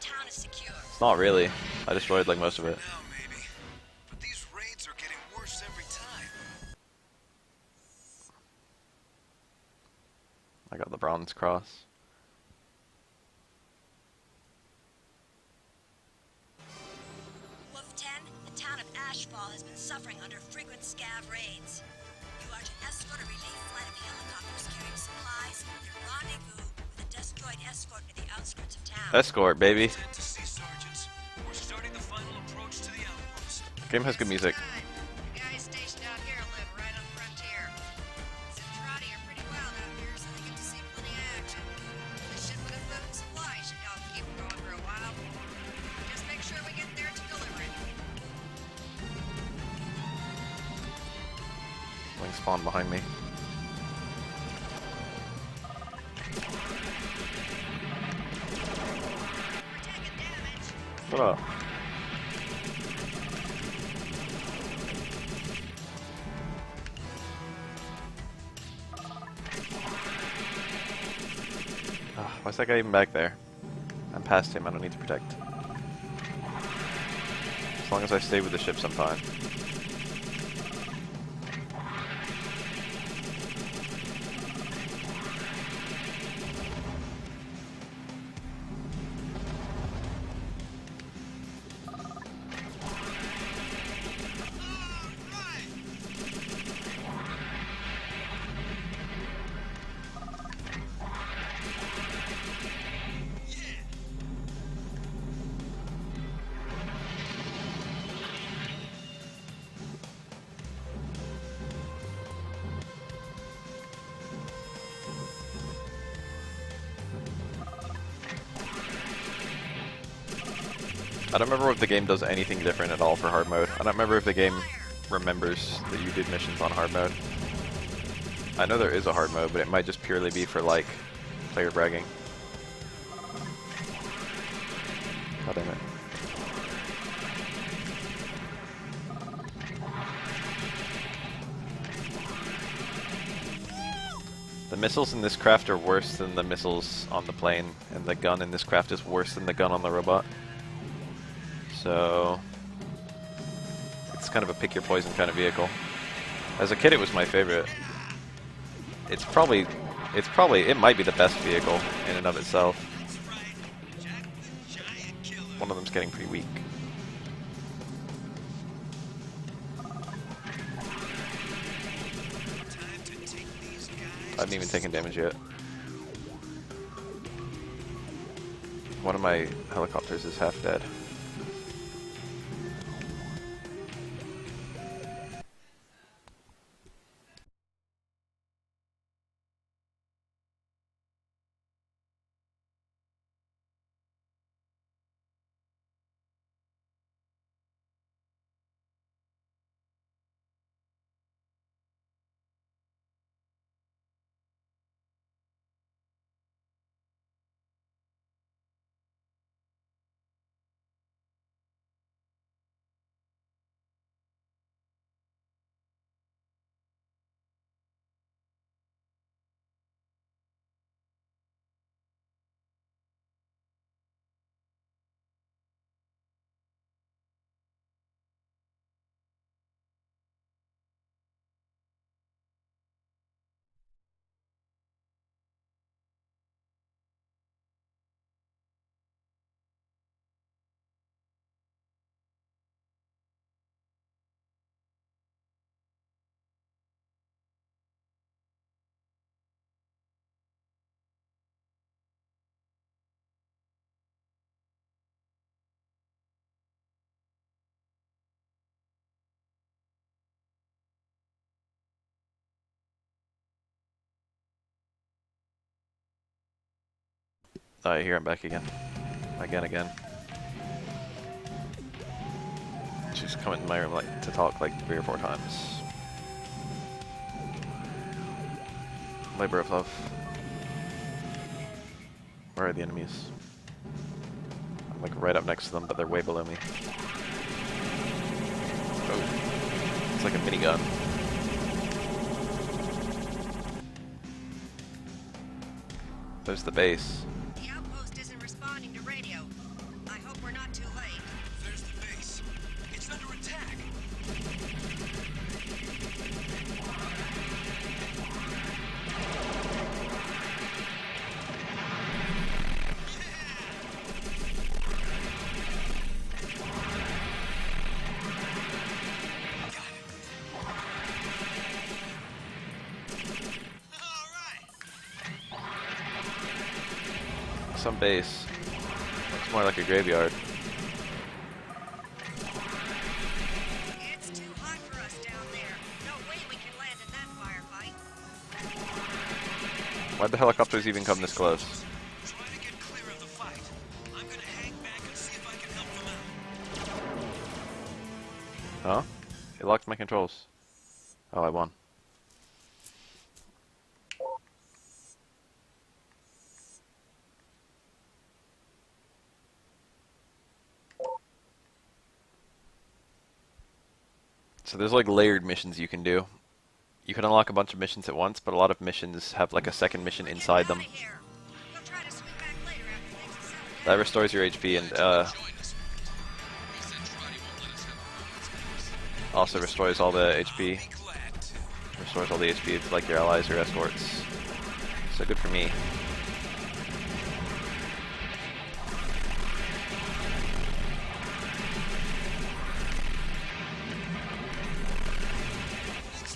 Town is secure. Not really. I destroyed like most of it. Now maybe. But these raids are getting worse every time. I got the bronze cross. Wolf 10, the town of Ashfall has been suffering under frequent scav raids. You are to escort a relief flight of helicopters carrying supplies and rendezvous with a destroyed escort near the outskirts of town. Escort, baby. 10 to sea sergeants. We're starting the final approach to the outpost. Game has good music. The guys stationed out here live right on the frontier. Centrati are pretty wild out here, so they get to see plenty of action. The shipment of food and supplies should help keep them going for a while. Just make sure we get there to deliver it. Wing spawn behind me. We're taking damage. Shut up. Why's that guy even back there? I'm past him, I don't need to protect. As long as I stay with the ships, I'm fine. I don't remember if the game does anything different at all for hard mode. I don't remember if the game remembers that you did missions on hard mode. I know there is a hard mode, but it might just purely be for, like, player bragging. God damn it. The missiles in this craft are worse than the missiles on the plane, and the gun in this craft is worse than the gun on the robot. So it's kind of a pick your poison kind of vehicle. As a kid, it was my favorite. It might be the best vehicle in and of itself. One of them's getting pretty weak. I haven't even taken damage yet. One of my helicopters is half dead. Alright, here I'm back again. Again. She's come into my room like to talk like 3 or 4 times. Labor of love. Where are the enemies? I'm like right up next to them, but they're way below me. Oh, it's like a minigun. There's the base. The outpost isn't responding to radio. I hope we're not too late. There's the base. It's under attack. Some base. Looks more like a graveyard. It's too hot for us down there. No way we can land in that firefight. Why'd the helicopters even come this close? Try to get clear of the fight. I'm gonna hang back and see if I can help them out. Huh? It locked my controls. Oh, I won. So there's like layered missions you can do. You can unlock a bunch of missions at once, but a lot of missions have like a second mission inside them. We'll try to swing back later after things are settled down. That restores your HP and Join us. He said Trotty won't let us have a moment's peace. also restores all the I'll HP. be glad to. Restores all the HP of like your allies or escorts. So good for me. Next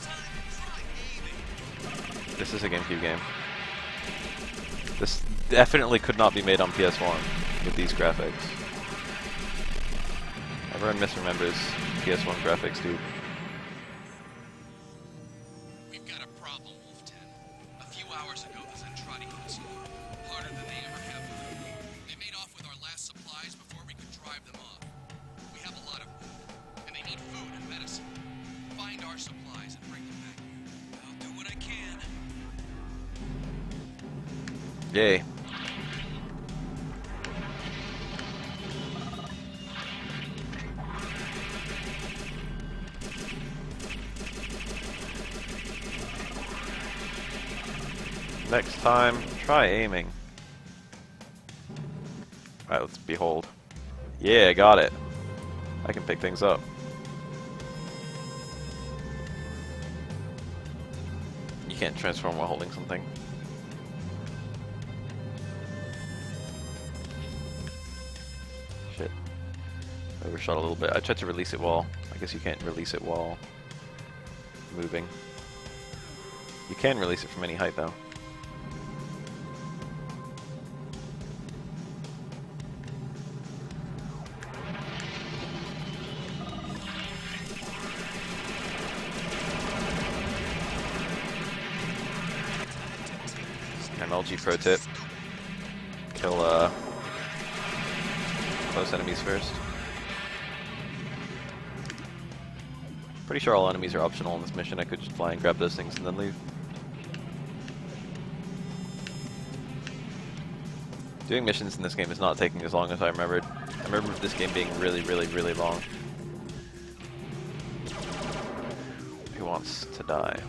time, try aiming. This is a GameCube game. This definitely could not be made on PS1 with these graphics. Everyone misremembers PS1 graphics, dude. We've got a problem, Wolf 10. A few hours ago, the Zentradi hit us harder than they ever have before. They made off with our last supplies before we could drive them off. We have a lot of wood, and they need food and medicine. Find our supplies and bring them back here. I'll do what I can. Yay. Next time, try aiming. Alright, let's behold. Yeah, got it. I can pick things up. You can't transform while holding something. Shit. Overshot a little bit. I tried to release it while... I guess you can't release it while moving. You can release it from any height though. MLG pro tip. Kill close enemies first. Pretty sure all enemies are optional in this mission. I could just fly and grab those things and then leave. Doing missions in this game is not taking as long as I remembered. I remember this game being really, really, really long. Who wants to die?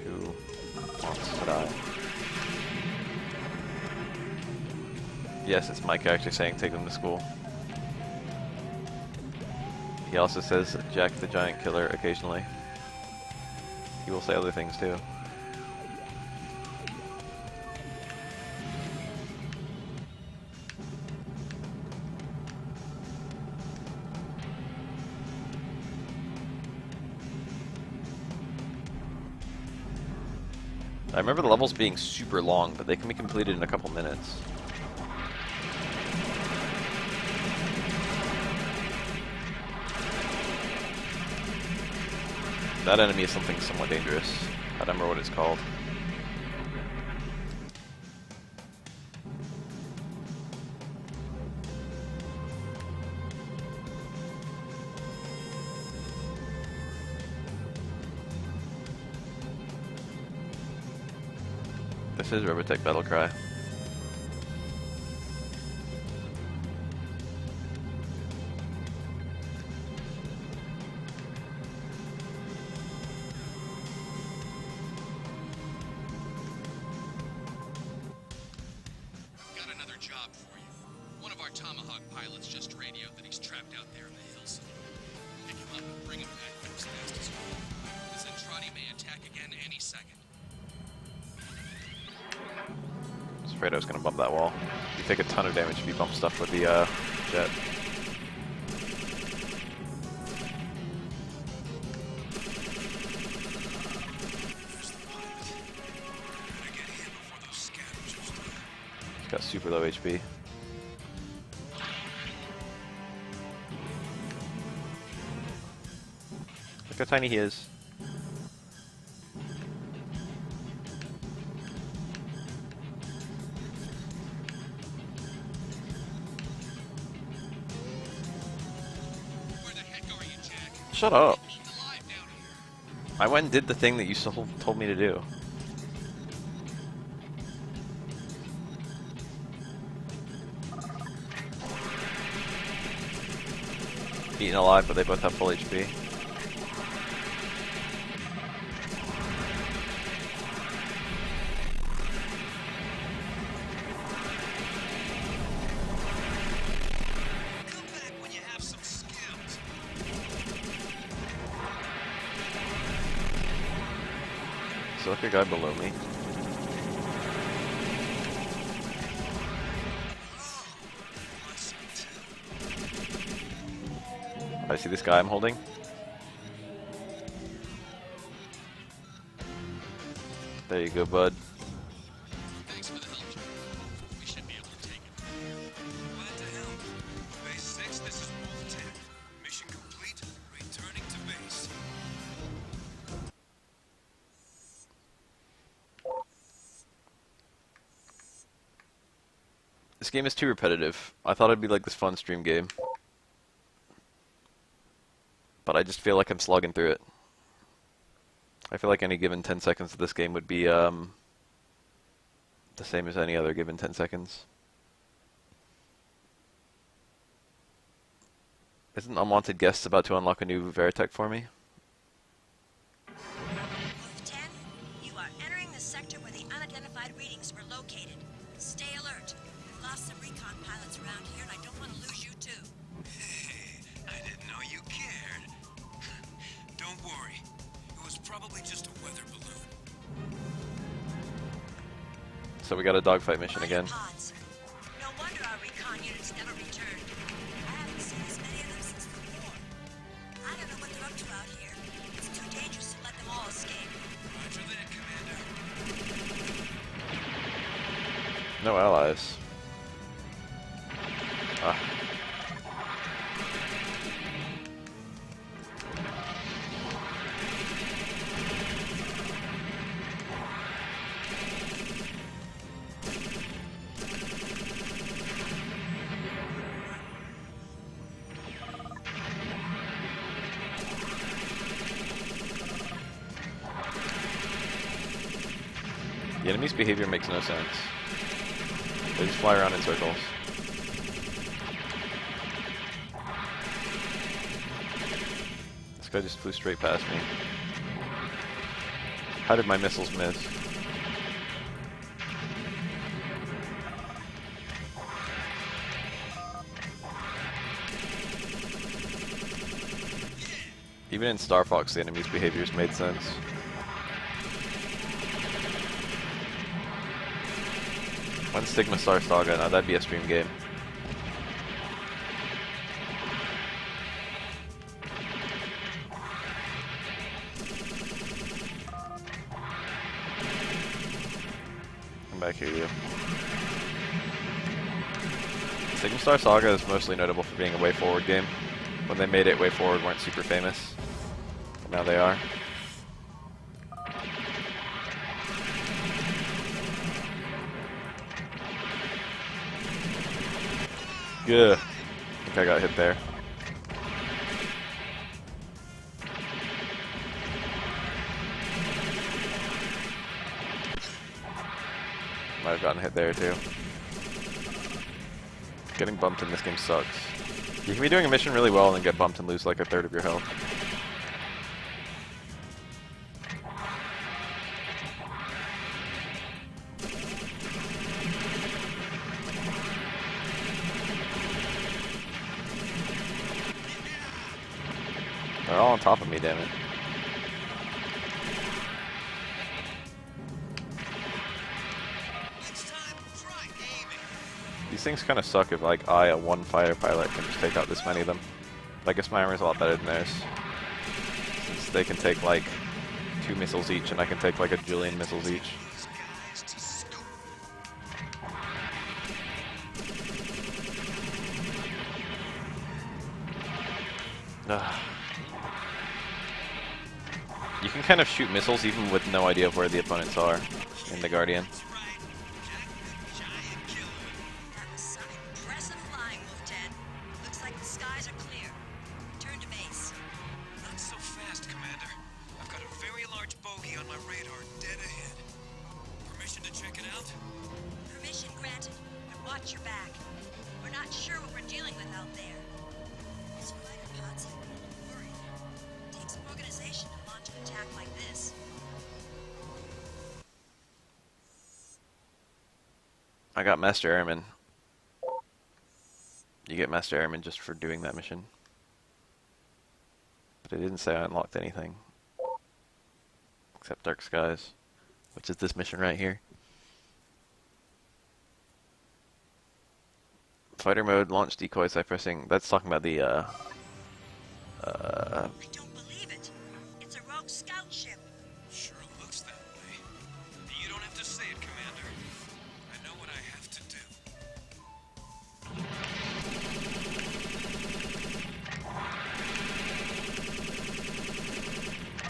Who wants to die? Yes, it's my character saying take them to school. He also says Jack the Giant Killer occasionally. He will say other things too. I remember the levels being super long, but they can be completed in a couple minutes. That enemy is something somewhat dangerous. I don't remember what it's called. This is Robotech Battlecry. Got another job for you. One of our Tomahawk pilots just radioed that he's trapped out there in the hills. Pick him up and bring him back here as fast as you can. The Zentradi may attack again any second. I was afraid I was going to bump that wall. You take a ton of damage if you bump stuff with the jet. There's the pilot. Better get him before those scavengers do. He's got super low HP. Look how tiny he is. Where the heck are you, Jack? Shut up. Eaten alive down here. I went and did the thing that you told me to do. Eaten alive, but they both have full HP. Come back when you have some skills. Is there like a guy below me? Want some too? I see this guy I'm holding. There you go, bud. Thanks for the help, Jack. We should be able to take it. Glad to help. Base 6, this is Wolf 10. Mission complete. Returning to base. This game is too repetitive. I thought it'd be like this fun stream game. But I just feel like I'm slogging through it. I feel like any given 10 seconds of this game would be the same as any other given 10 seconds. Isn't Unwanted Guests about to unlock a new Veritech for me? Wolf 10, you are entering the sector where the unidentified readings were located. Stay alert. We've lost some recon pilots around here, and I don't want to lose you too. Hey, I didn't know you cared. Don't worry. It was probably just a weather balloon. So we got a dogfight mission again. Pods. No wonder our recon units never returned. I haven't seen as many of them since the war. I don't know what they're up to out here. It's too dangerous to let them all escape. Roger that, Commander. No allies. Ah. The enemy's behavior makes no sense. They just fly around in circles. This guy just flew straight past me. How did my missiles miss? Even in Star Fox, the enemy's behaviors made sense. When Stigma Star Saga? Now that'd be a stream game. Come back here, you. Stigma Star Saga is mostly notable for being a Way Forward game. When they made it, Way Forward weren't super famous. But now they are. Good. I think I got hit there. Might have gotten hit there too. Getting bumped in this game sucks. You can be doing a mission really well and then get bumped and lose like a third of your health. They're all on top of me, damn it. These things kind of suck if, like, a one fighter pilot can just take out this many of them. I guess my armor's a lot better than theirs. Since they can take, like, 2 missiles each, and I can take, like, a jillion missiles each. Ugh. You can kind of shoot missiles even with no idea of where the opponents are in the Guardian. That was some impressive flying, Wolf-10. Looks like the skies are clear. Return to base. Not so fast, Commander. I've got a very large bogey on my radar dead ahead. Permission to check it out? Permission granted, but watch your back. We're not sure what we're dealing with out there. These fighter pods have me worried. It takes organization to launch an attack like this. I got Master Airman. You get Master Airman just for doing that mission. But it didn't say I unlocked anything. Except Dark Skies. Which is this mission right here. Fighter mode, launch decoys by pressing... That's talking about the, I don't believe it. It's a rogue scout ship. Sure looks that way. You don't have to say it, Commander. I know what I have to do.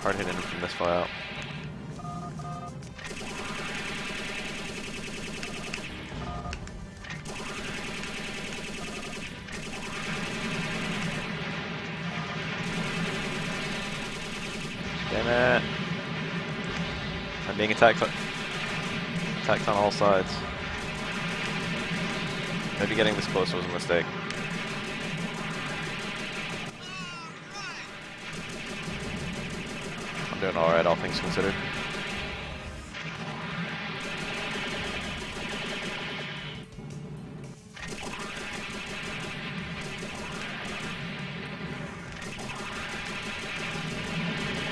hard hitting from this far out. Damn it. I'm being attacked on all sides. Maybe getting this close was a mistake. I'm doing alright, all things considered.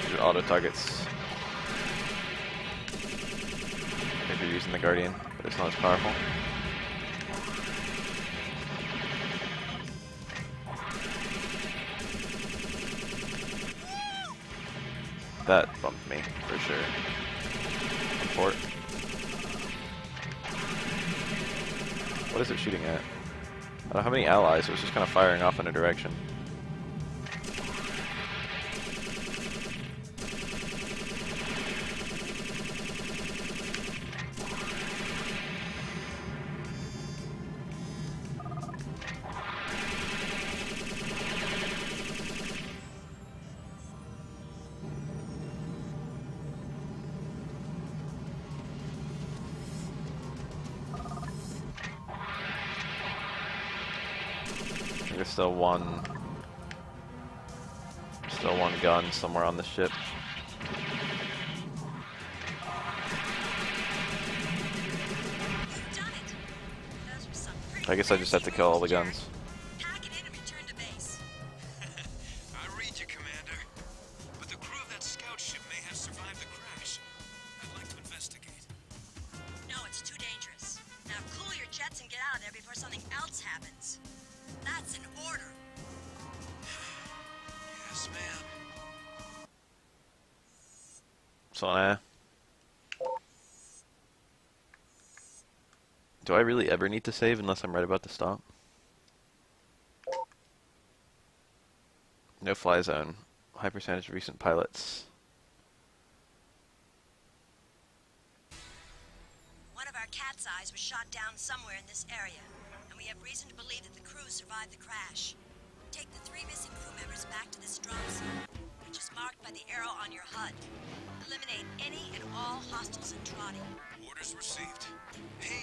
Your auto targets. If you're using the Guardian, but it's not as powerful. That bumped me, for sure. Fort. What is it shooting at? I don't have any allies, so it's just kind of firing off in a direction. There's still one gun somewhere on the ship. I guess I just have to kill all the guns. Pack it in and return to base. I read you, Commander. But the crew of that scout ship may have survived the crash. I'd like to investigate. No, it's too dangerous. Now cool your jets and get out of there before something else happens. That's an order. Yes, ma'am. So, do I really ever need to save unless I'm right about to stop? No fly zone. High percentage of recent pilots. One of our cat's eyes was shot down somewhere in this area, and we have reason to believe that the crew survived the crash. Take the 3 missing crew members back to this drop zone, which is marked by the arrow on your HUD. Eliminate any and all hostiles in trotting. Orders received. Hey,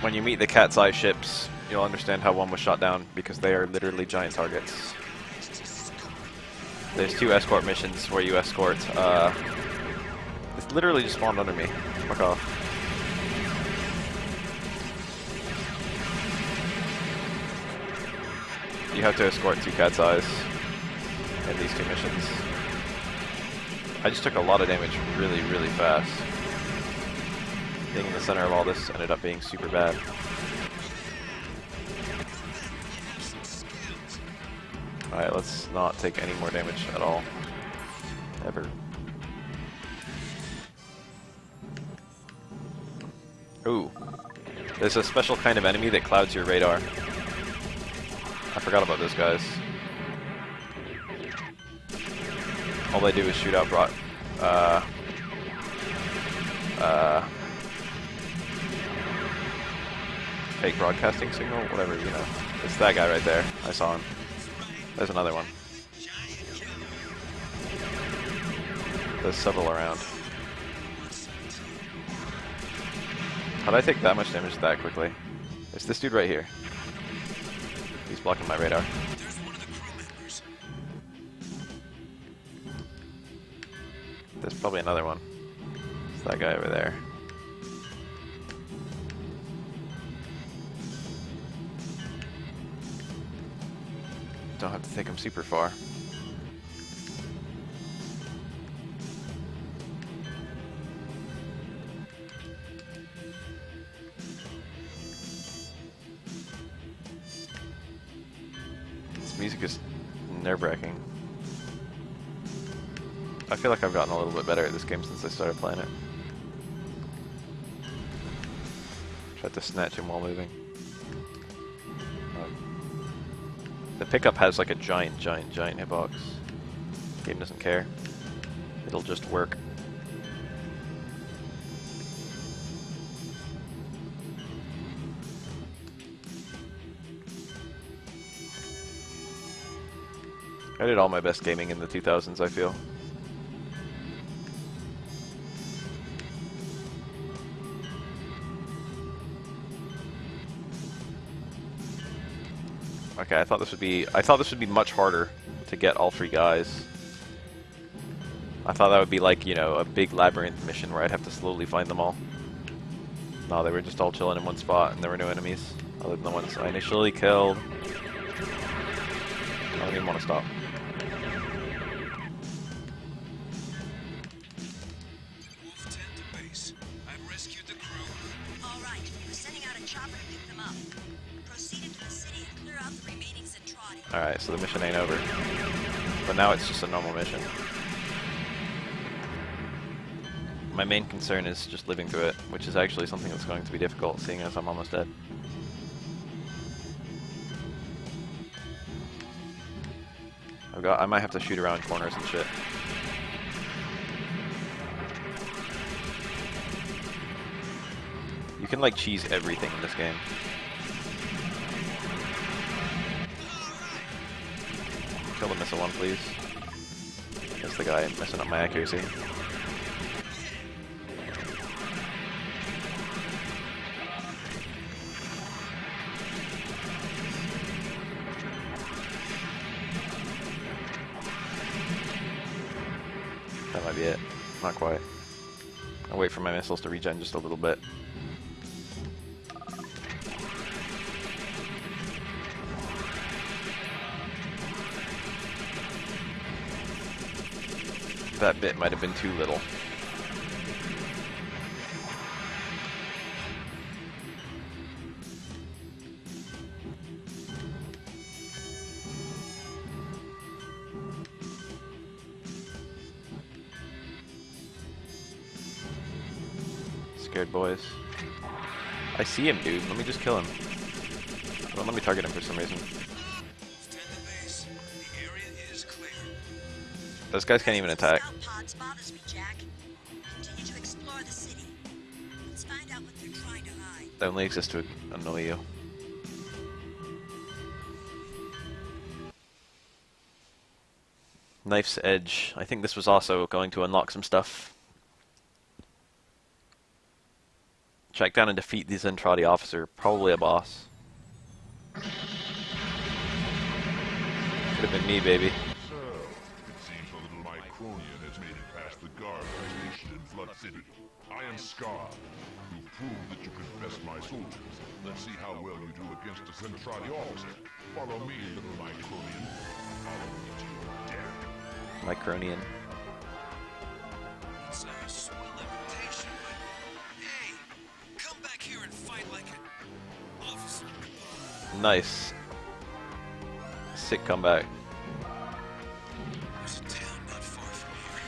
when you meet the cat's eye ships, you'll understand how one was shot down, because they are literally giant targets. There's 2 escort missions where you escort, it's literally just spawned under me. Fuck off. You have to escort 2 cat's eyes in these 2 missions. I just took a lot of damage really, really fast. Being in the center of all this ended up being super bad. Alright, let's not take any more damage at all. Ever. Ooh. There's a special kind of enemy that clouds your radar. I forgot about those guys. All they do is shoot out fake broadcasting signal, whatever, you know. It's that guy right there. I saw him. There's another one. There's several around. How'd I take that much damage that quickly? It's this dude right here. He's blocking my radar. There's one of the crew members. There's probably another one. It's that guy over there. Don't have to take him super far. This music is nerve-wracking. I feel like I've gotten a little bit better at this game since I started playing it. Tried to snatch him while moving. The pickup has like a giant hitbox. Game doesn't care. It'll just work. I did all my best gaming in the 2000s, I feel. Okay, I thought this would be much harder to get all 3 guys. I thought that would be like, you know, a big labyrinth mission where I'd have to slowly find them all. No, they were just all chilling in one spot and there were no enemies other than the ones I initially killed. I don't even want to stop. Wolf 10 to base. I've rescued the crew. All right, we're sending out a chopper to pick them up. Proceed into the city and clear out the remaining Zentradi. Alright, so the mission ain't over. But now it's just a normal mission. My main concern is just living through it, which is actually something that's going to be difficult, seeing as I'm almost dead. I might have to shoot around corners and shit. You can like cheese everything in this game. Kill the missile one, please. That's the guy messing up my accuracy. That might be it. Not quite. I'll wait for my missiles to regen just a little bit. That bit might have been too little. Scared boys. I see him, dude. Let me just kill him. Don't let me target him for some reason. Wolf 10 to base. The area is clear. Those guys can't even attack. Scout pods bothers me, Jack. Continue to explore the city. Let's find out what they're trying to hide. They only exist to annoy you. Knife's Edge. I think this was also going to unlock some stuff. Track down and defeat the Zentradi officer. Probably a boss. Could have been me, baby. So, it seems a little Micronian has made it past the guard station in Flood City. I am Scar. You've proved that you can best my soldiers. Let's see how well you do against a Zentradi officer. Follow me, little Micronian. Follow me to your death. Micronian. It's a swell invitation, but hey, come back here and fight like an officer. Nice. Sick comeback. There's a town not far from here.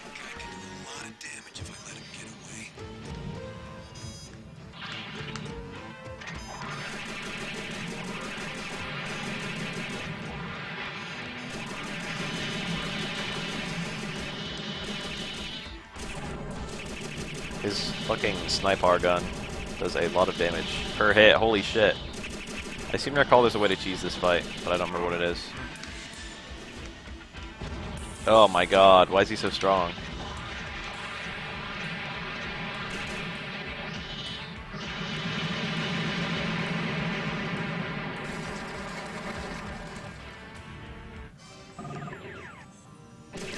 That guy can do a lot of damage if I let him get away. His fucking sniper gun does a lot of damage per hit. Holy shit. I seem to recall there's a way to cheese this fight, but I don't remember what it is. Oh my god, why is he so strong?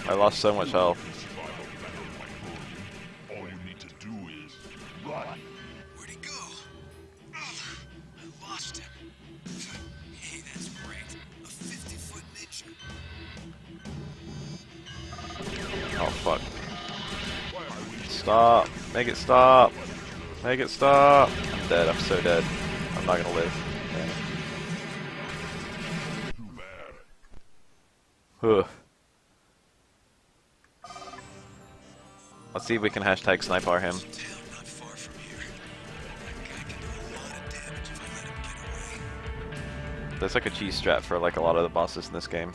I lost so much health. All you need to do is run. Where'd he go? Ugh, I lost him. Hey, that's great. A 50-foot ninja. Oh fuck. Stop. Make it stop. Make it stop. I'm dead. I'm so dead. I'm not gonna live. Damn it. Too bad. Huh. Let's see if we can hashtag sniper him. Town not far from here. That guy can do a lot of damage if I let him get away. There's like a cheese strat for like a lot of the bosses in this game.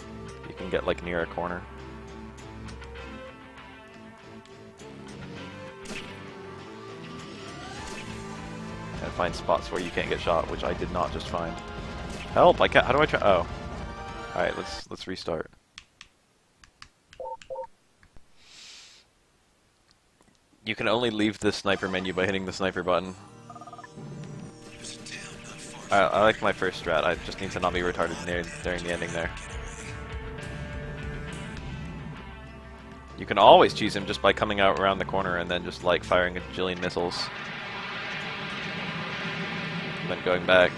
You can get like near a corner. And find spots where you can't get shot, which I did not just find. Help! I can't. How do I try? Oh. All right. Let's restart. You can only leave the sniper menu by hitting the sniper button. There's a town not far I like my first strat. I just need to not be retarded during the ending there. You can always choose him just by coming out around the corner and then just like firing a jillion missiles. And then going back.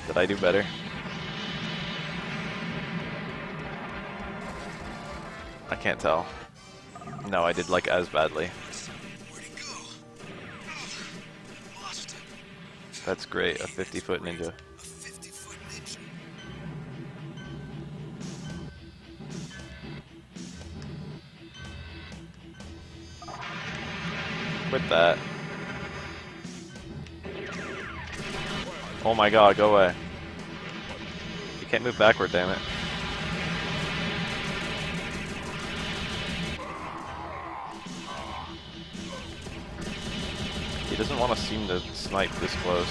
Did I do better? I can't tell. No, I did like as badly. Where'd he go? Ugh, lost him. That's great, a 50-foot ninja. A 50-foot ninja. Quit that. Oh my god, go away. You can't move backward, damn it. He doesn't want to seem to snipe this close.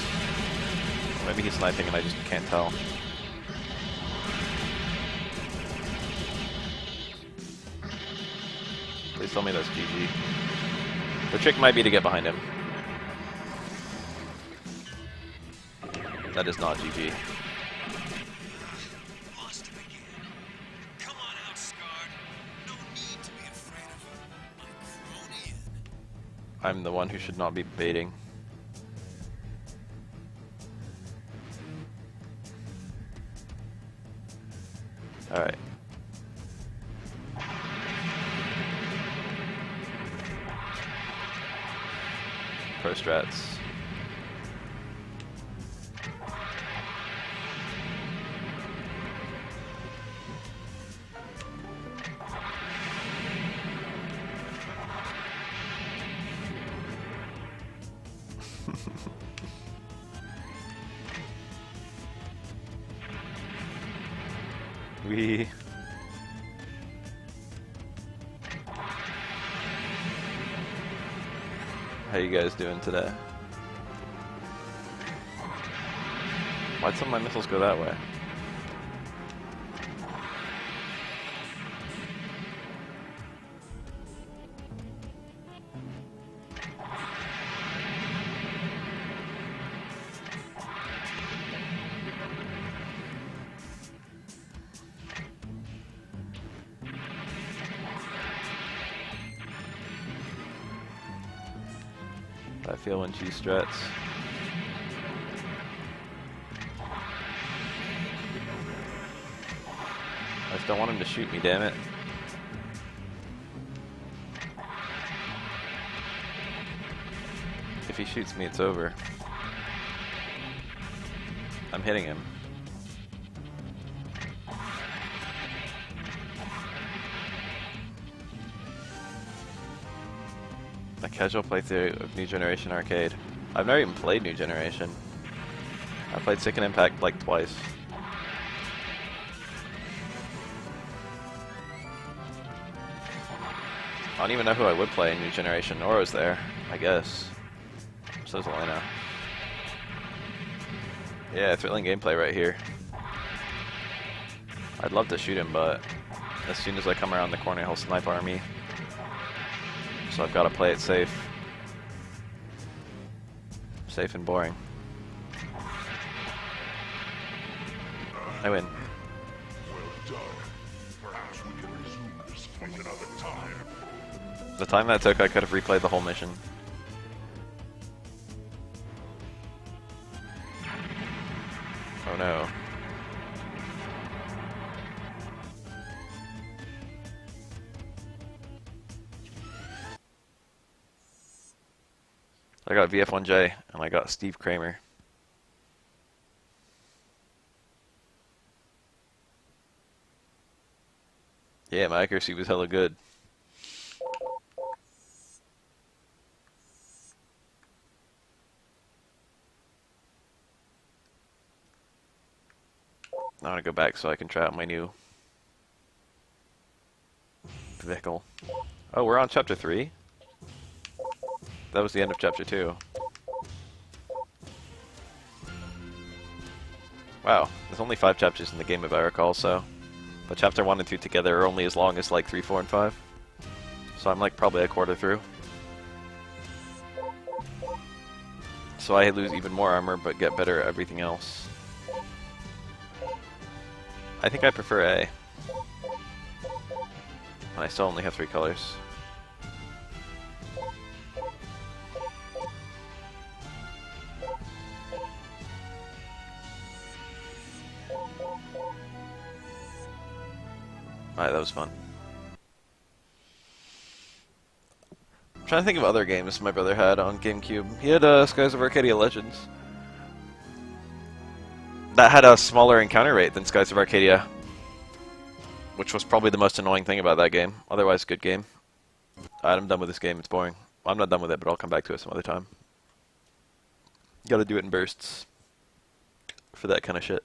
Maybe he's sniping and I just can't tell. Please tell me that's GG. The trick might be to get behind him. That is not GG. Lost him again. Come on out, Scarred. No need to be afraid of a Micronian. I'm the one who should not be baiting. Alright. Pro strats. baby. How you guys doing today? Why'd some of my missiles go that way? I feel when she struts. I just don't want him to shoot me, damn it. If he shoots me, it's over. I'm hitting him. A casual playthrough of New Generation Arcade. I've never even played New Generation. I played Second Impact like twice. I don't even know who I would play in New Generation. Noro's there, I guess. So's Elena. Yeah, thrilling gameplay right here. I'd love to shoot him, but as soon as I come around the corner, he'll snipe army. So I've got to play it safe. Safe and boring. I win. Well done. Perhaps we can resume this fight another time. The time that took, I could have replayed the whole mission. Oh no. I got VF1J, and I got Steve Kramer. Yeah, my accuracy was hella good. I want to go back so I can try out my new vehicle. Oh, we're on chapter 3? That was the end of chapter 2. Wow, there's only 5 chapters in the game if I recall, so... But chapter 1 and 2 together are only as long as like 3, 4, and 5. So I'm like probably a quarter through. So I lose even more armor but get better at everything else. I think I prefer A. And I still only have 3 colors. Alright, that was fun. I'm trying to think of other games my brother had on GameCube. He had Skies of Arcadia Legends. That had a smaller encounter rate than Skies of Arcadia, which was probably the most annoying thing about that game. Otherwise, good game. Alright, I'm done with this game. It's boring. I'm not done with it, but I'll come back to it some other time. Gotta do it in bursts for that kind of shit.